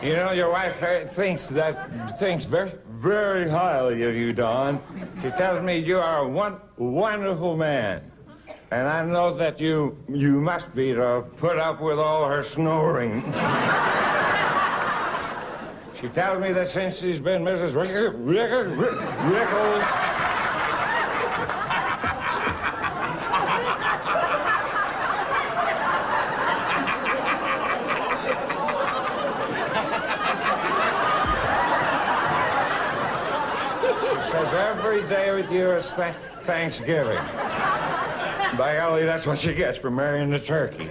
You know, your wife thinks very, very highly of you, Don. She tells me you are a wonderful man. And I know that you must be to put up with all her snoring. She tells me that since she's been Mrs. Rickles, she says every day with you is Thanksgiving. By golly, that's what she gets for marrying the turkey.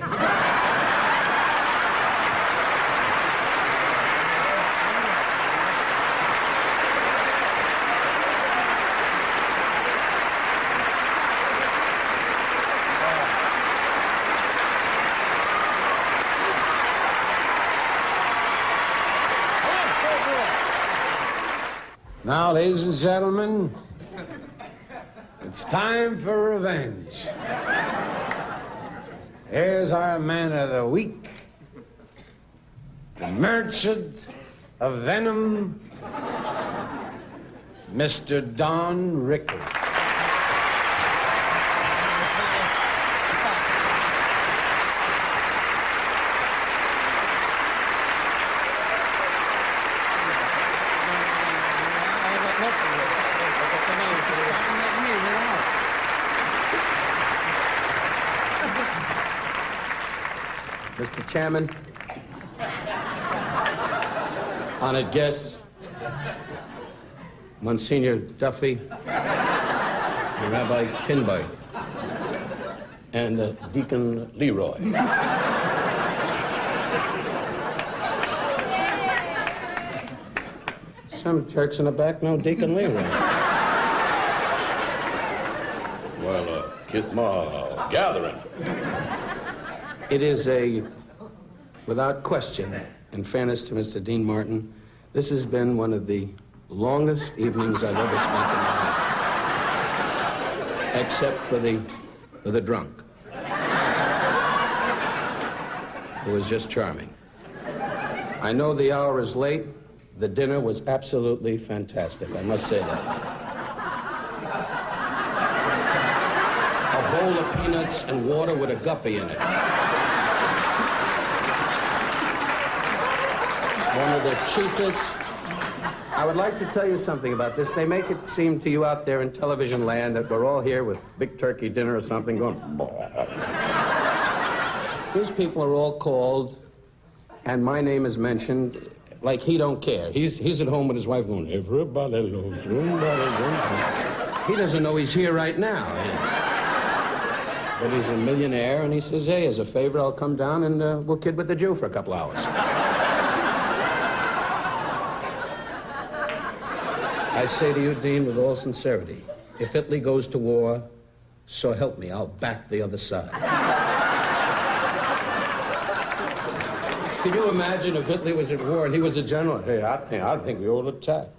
Now, ladies and gentlemen, it's time for revenge. Here's our man of the week, the merchant of venom, Mr. Don Rickles. Mr. Chairman, honored guests, Monsignor Duffy, and Rabbi Kinberg, and Deacon Leroy. Some jerks in the back know Deacon Leroy. Well, kiss my gathering. It is without question, in fairness to Mr. Dean Martin, this has been one of the longest evenings I've ever spent in my life, except for the drunk, who was just charming. I know the hour is late. The dinner was absolutely fantastic, I must say that. A bowl of peanuts and water with a guppy in it. One of the cheapest. I would like to tell you something about this. They make it seem to you out there in television land that we're all here with big turkey dinner or something going, These people are all called, and my name is mentioned, like he don't care. He's at home with his wife going, everybody loves somebody. He doesn't know he's here right now. But he's a millionaire, and he says, hey, as a favor, I'll come down and we'll kid with the Jew for a couple hours. I say to you, Dean, with all sincerity, if Italy goes to war, so help me, I'll back the other side. Can you imagine if Italy was at war and he was a general? Hey, I think we ought to attack.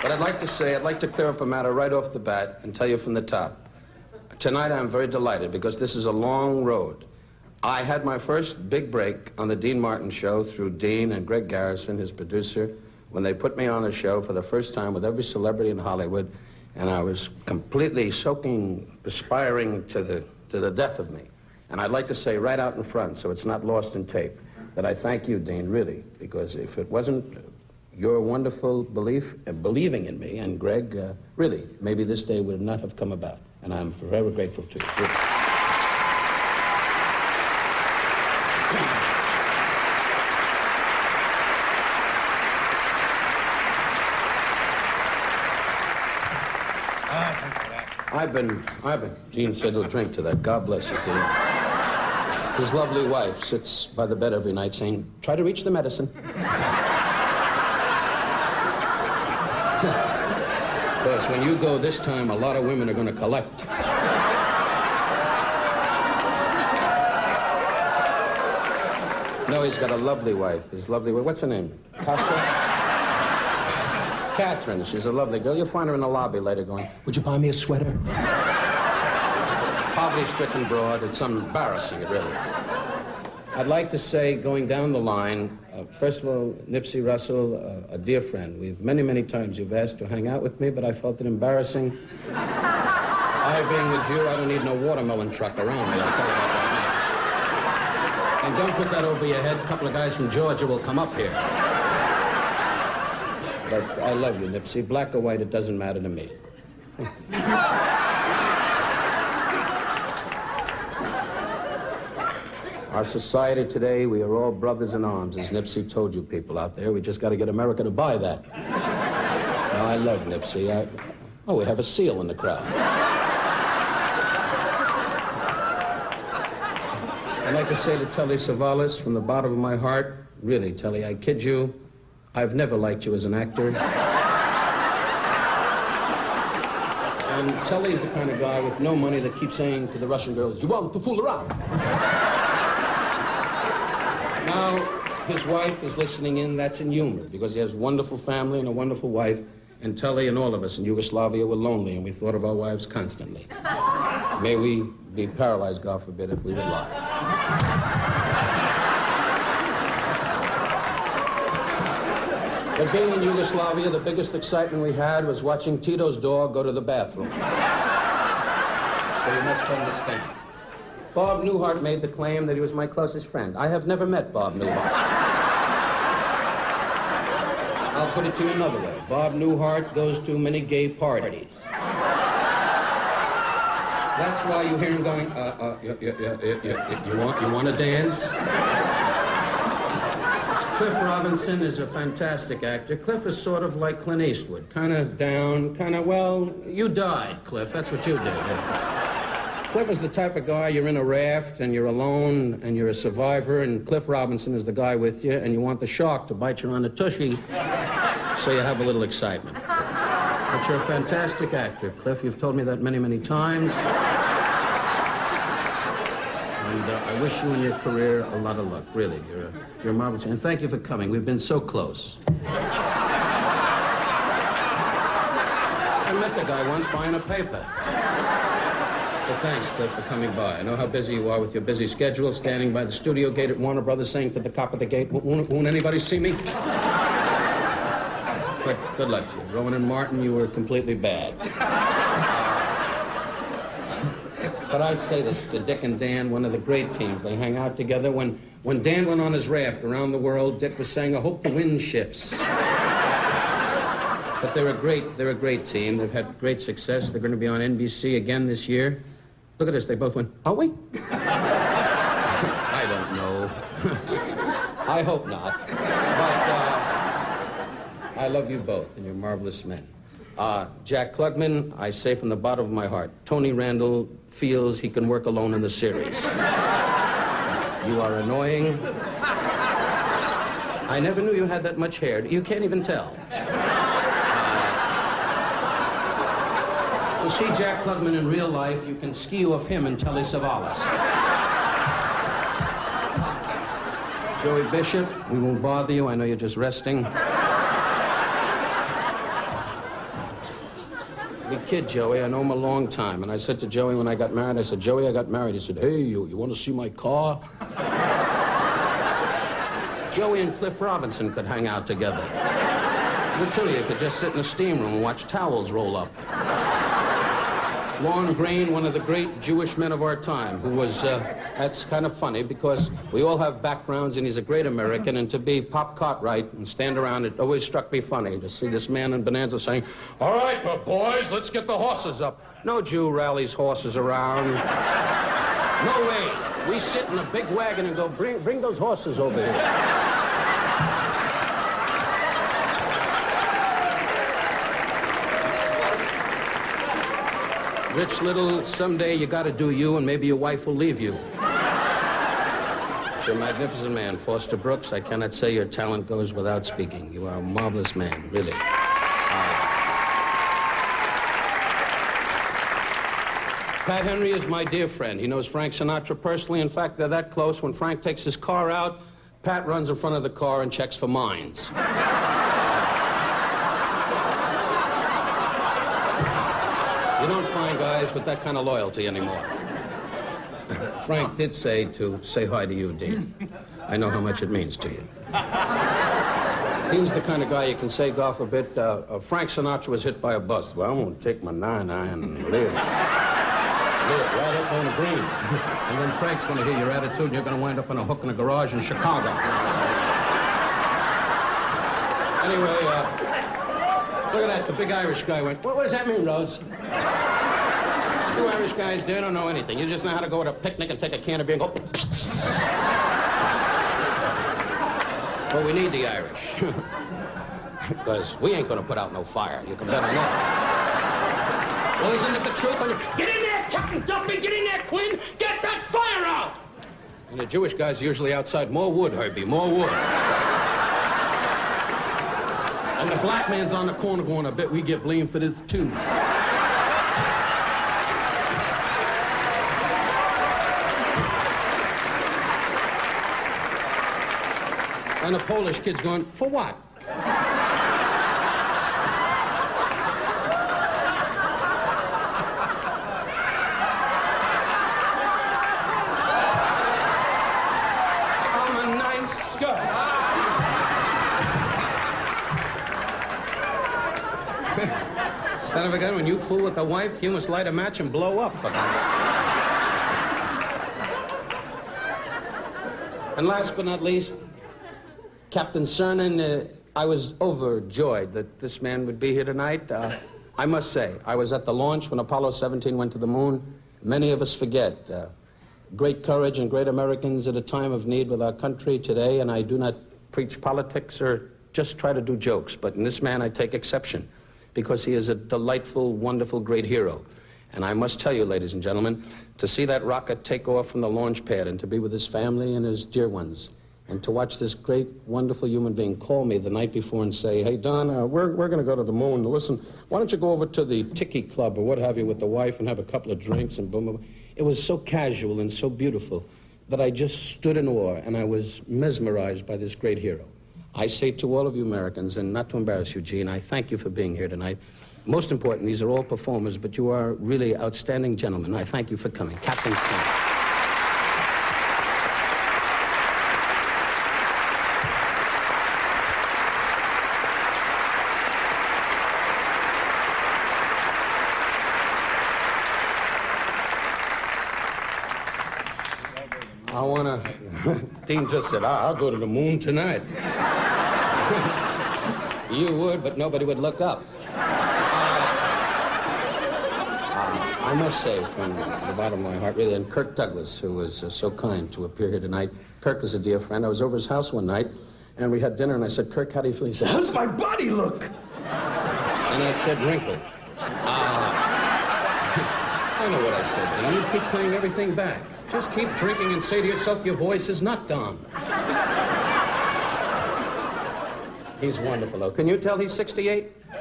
But I'd like to clear up a matter right off the bat and tell you from the top. Tonight I'm very delighted because this is a long road. I had my first big break on the Dean Martin show through Dean and Greg Garrison, his producer, when they put me on a show for the first time with every celebrity in Hollywood. And I was completely perspiring to the death of me. And I'd like to say right out in front, so it's not lost in tape, that I thank you, Dean, really, because if it wasn't your wonderful believing in me, and Greg, really, maybe this day would not have come about. And I'm forever grateful to you. Really. I've been, Dean said he'll drink to that. God bless you, Dean. His lovely wife sits by the bed every night saying, try to reach the medicine. Because when you go this time, a lot of women are going to collect. No, he's got a lovely wife. His lovely wife, what's her name? Tasha? Catherine, she's a lovely girl. You'll find her in the lobby later going, would you buy me a sweater? Poverty-stricken broad. It's embarrassing, really. I'd like to say, going down the line, first of all, Nipsey Russell, a dear friend. Many, many times you've asked to hang out with me, but I felt it embarrassing. I, being a Jew, I don't need no watermelon truck around me, I'll tell you that right now. And don't put that over your head. A couple of guys from Georgia will come up here. But I love you, Nipsey. Black or white, it doesn't matter to me. Our society today, we are all brothers in arms, as Nipsey told you people out there. We just got to get America to buy that. Now, I love Nipsey. Oh, we have a seal in the crowd. I'd like to say to Telly Savalas, from the bottom of my heart, really, Telly, I kid you, I've never liked you as an actor. And Telly's the kind of guy with no money that keeps saying to the Russian girls, you want to fool around. Now, his wife is listening in, that's in humor, because he has a wonderful family and a wonderful wife, and Telly and all of us in Yugoslavia were lonely, and we thought of our wives constantly. May we be paralyzed, God forbid, if we would lie. But being in Yugoslavia, the biggest excitement we had was watching Tito's dog go to the bathroom. So you must understand. Bob Newhart made the claim that he was my closest friend. I have never met Bob Newhart. I'll put it to you another way. Bob Newhart goes to many gay parties. That's why you hear him going, you want to dance? Cliff Robinson is a fantastic actor. Cliff is sort of like Clint Eastwood, kind of down, well, you died, Cliff. That's what you did. Cliff is the type of guy, you're in a raft and you're alone and you're a survivor, and Cliff Robinson is the guy with you, and you want the shark to bite you on the tushy so you have a little excitement. But you're a fantastic actor, Cliff. You've told me that many, many times. And I wish you and your career a lot of luck, really. You're marvelous. And thank you for coming. We've been so close. I met the guy once buying a paper. But thanks, Cliff, for coming by. I know how busy you are with your busy schedule, standing by the studio gate at Warner Brothers saying to the cop at the gate, won't anybody see me? But good luck to you. Rowan and Martin, you were completely bad. But I say this to Dick and Dan, one of the great teams. They hang out together. When Dan went on his raft around the world, Dick was saying, I hope the wind shifts. But they're a great team. They've had great success. They're going to be on NBC again this year. Look at us, they both went, are we? I don't know. I hope not. But I love you both, and you're marvelous men. Jack Klugman, I say from the bottom of my heart, Tony Randall feels he can work alone in the series. You are annoying. I never knew you had that much hair. You can't even tell. To see Jack Klugman in real life, you can skew of him and Telly Savalas. Joey Bishop, we won't bother you. I know you're just resting. We kid Joey. I know him a long time. And I said to Joey when I got married, I said, Joey, I got married. He said, hey, you want to see my car? Joey and Cliff Robinson could hang out together. The two of you could just sit in a steam room and watch towels roll up. Lorne Greene, one of the great Jewish men of our time, who was, that's kind of funny because we all have backgrounds and he's a great American, and to be Pop Cartwright and stand around, it always struck me funny to see this man in Bonanza saying, all right, boys, let's get the horses up. No Jew rallies horses around. No way. We sit in a big wagon and go, bring those horses over here. Rich Little, someday you gotta do you, and maybe your wife will leave you. You're a magnificent man. Foster Brooks, I cannot say your talent goes without speaking. You are a marvelous man, really. Pat Henry is my dear friend. He knows Frank Sinatra personally. In fact, they're that close. When Frank takes his car out, Pat runs in front of the car and checks for mines. You don't find guys with that kind of loyalty anymore. Frank did say to say hi to you, Dean. I know how much it means to you. Dean's the kind of guy you can say, God forbid, Frank Sinatra was hit by a bus. Well, I'm going to take my 9-iron and live right up on the green. And then Frank's going to hear your attitude, and you're going to wind up on a hook in a garage in Chicago. Anyway, look at that. The big Irish guy went, what does that mean, Rose? You Irish guys, they don't know anything. You just know how to go to a picnic and take a can of beer and go... Well, we need the Irish. Because we ain't going to put out no fire. You can bet on that. Well, isn't it the truth? Get in there, Captain Duffy! Get in there, Quinn! Get that fire out! And the Jewish guys are usually outside. More wood, Herbie, more wood. And the black man's on the corner going, I bet we get blamed for this, too. And the Polish kid's going, for what? I'm a nice guy. Son of a gun, when you fool with the wife, you must light a match and blow up for that. And last but not least, Captain Cernan, I was overjoyed that this man would be here tonight. I must say, I was at the launch when Apollo 17 went to the moon. Many of us forget great courage and great Americans at a time of need with our country today, and I do not preach politics or just try to do jokes, but in this man I take exception because he is a delightful, wonderful, great hero. And I must tell you, ladies and gentlemen, to see that rocket take off from the launch pad and to be with his family and his dear ones, and to watch this great, wonderful human being call me the night before and say, hey, Don, we're going to go to the moon. Listen, why don't you go over to the Tiki Club or what have you with the wife and have a couple of drinks and boom, boom. It was so casual and so beautiful that I just stood in awe and I was mesmerized by this great hero. I say to all of you Americans, and not to embarrass you, Gene, I thank you for being here tonight. Most important, these are all performers, but you are really outstanding gentlemen. I thank you for coming. Captain Smith. I want to... Dean just said, I'll go to the moon tonight. You would, but nobody would look up. I must say, from the bottom of my heart, really, and Kirk Douglas, who was so kind to appear here tonight. Kirk is a dear friend. I was over his house one night, and we had dinner, and I said, Kirk, how do you feel? He said, how's my body look? And I said, wrinkled. I know what I said, Dean. You keep playing everything back. Just keep drinking and say to yourself, your voice is not gone. He's wonderful, though. Can you tell he's 68? Anyway,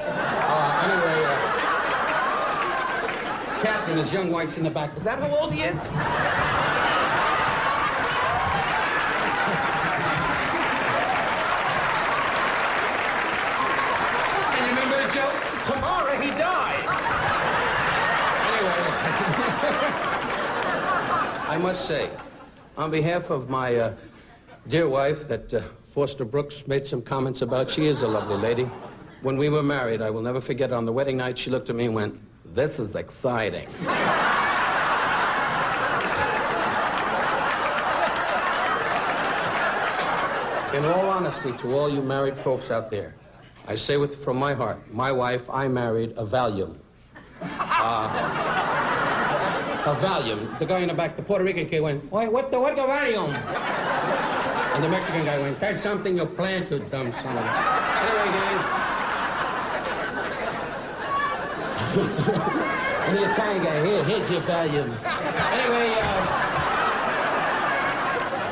Catherine, his young wife's in the back. Is that how old he is? And you remember the joke? Tomorrow he dies. Anyway, I must say, on behalf of my dear wife that Foster Brooks made some comments about, she is a lovely lady. When we were married, I will never forget, on the wedding night, she looked at me and went, this is exciting. In all honesty, to all you married folks out there, I say from my heart, my wife, I married a Valium. A Valium. The guy in the back, the Puerto Rican kid went, what the Valium? And the Mexican guy went, that's something you plant, you dumb son of a... Anyway, gang. And the Italian guy, here's your Valium. Anyway,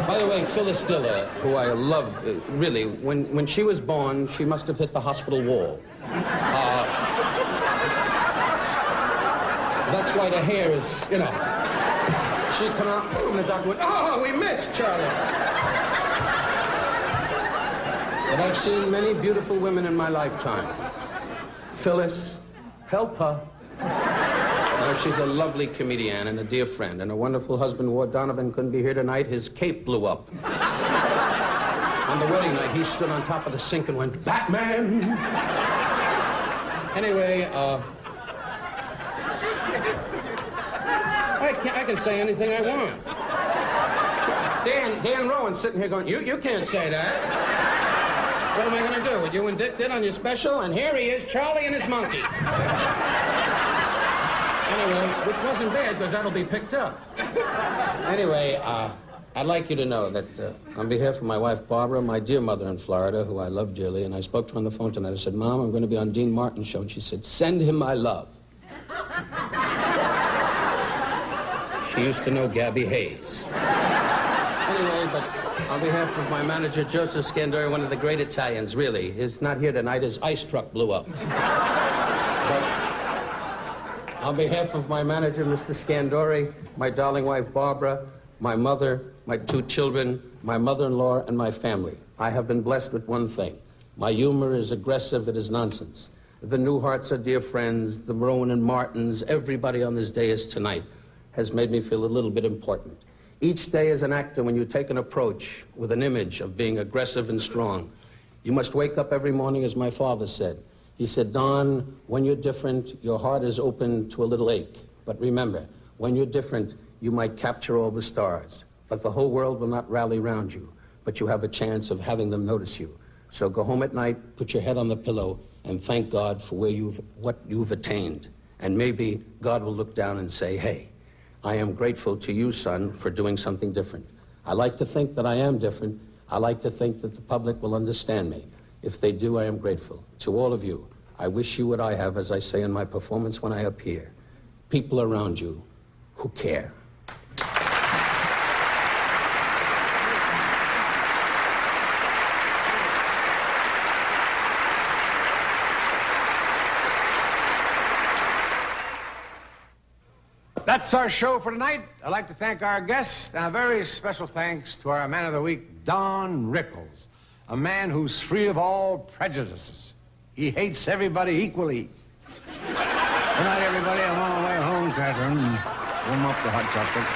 by the way, Phyllis Diller, who I love, really, when she was born, she must have hit the hospital wall. That's why the hair is, you know. She'd come out, boom, and the doctor went, oh, we missed Charlie. But I've seen many beautiful women in my lifetime. Phyllis, help her. She's a lovely comedian and a dear friend, and her wonderful husband, Ward Donovan, couldn't be here tonight. His cape blew up. On the wedding night, he stood on top of the sink and went, Batman! Anyway, I can say anything I want. Dan Rowan's sitting here going, you can't say that. What am I going to do? What you and Dick did on your special? And here he is, Charlie and his monkey. Anyway, which wasn't bad, because that'll be picked up. Anyway, I'd like you to know that on behalf of my wife, Barbara, my dear mother in Florida, who I love dearly, and I spoke to her on the phone tonight. I said, Mom, I'm going to be on Dean Martin's show. And she said, send him my love. She used to know Gabby Hayes. Anyway, but on behalf of my manager, Joseph Scandori, one of the great Italians, really, he's not here tonight. His ice truck blew up. But on behalf of my manager, Mr. Scandori, my darling wife, Barbara, my mother, my two children, my mother-in-law, and my family, I have been blessed with one thing. My humor is aggressive, it is nonsense. The Newharts are dear friends, the Rowan and Martins, everybody on this dais tonight has made me feel a little bit important. Each day as an actor, when you take an approach with an image of being aggressive and strong, you must wake up every morning, as my father said. He said, Don, when you're different, your heart is open to a little ache. But remember, when you're different, you might capture all the stars, but the whole world will not rally around you, but you have a chance of having them notice you. So go home at night, put your head on the pillow, and thank God for what you've attained. And maybe God will look down and say, hey, I am grateful to you, son, for doing something different. I like to think that I am different. I like to think that the public will understand me. If they do, I am grateful. To all of you, I wish you what I have, as I say in my performance when I appear. People around you who care. That's our show for tonight. I'd like to thank our guests, and a very special thanks to our Man of the Week, Don Rickles, a man who's free of all prejudices. He hates everybody equally. Good night, everybody. I'm on my way home, Catherine. Warm up the hot chocolate.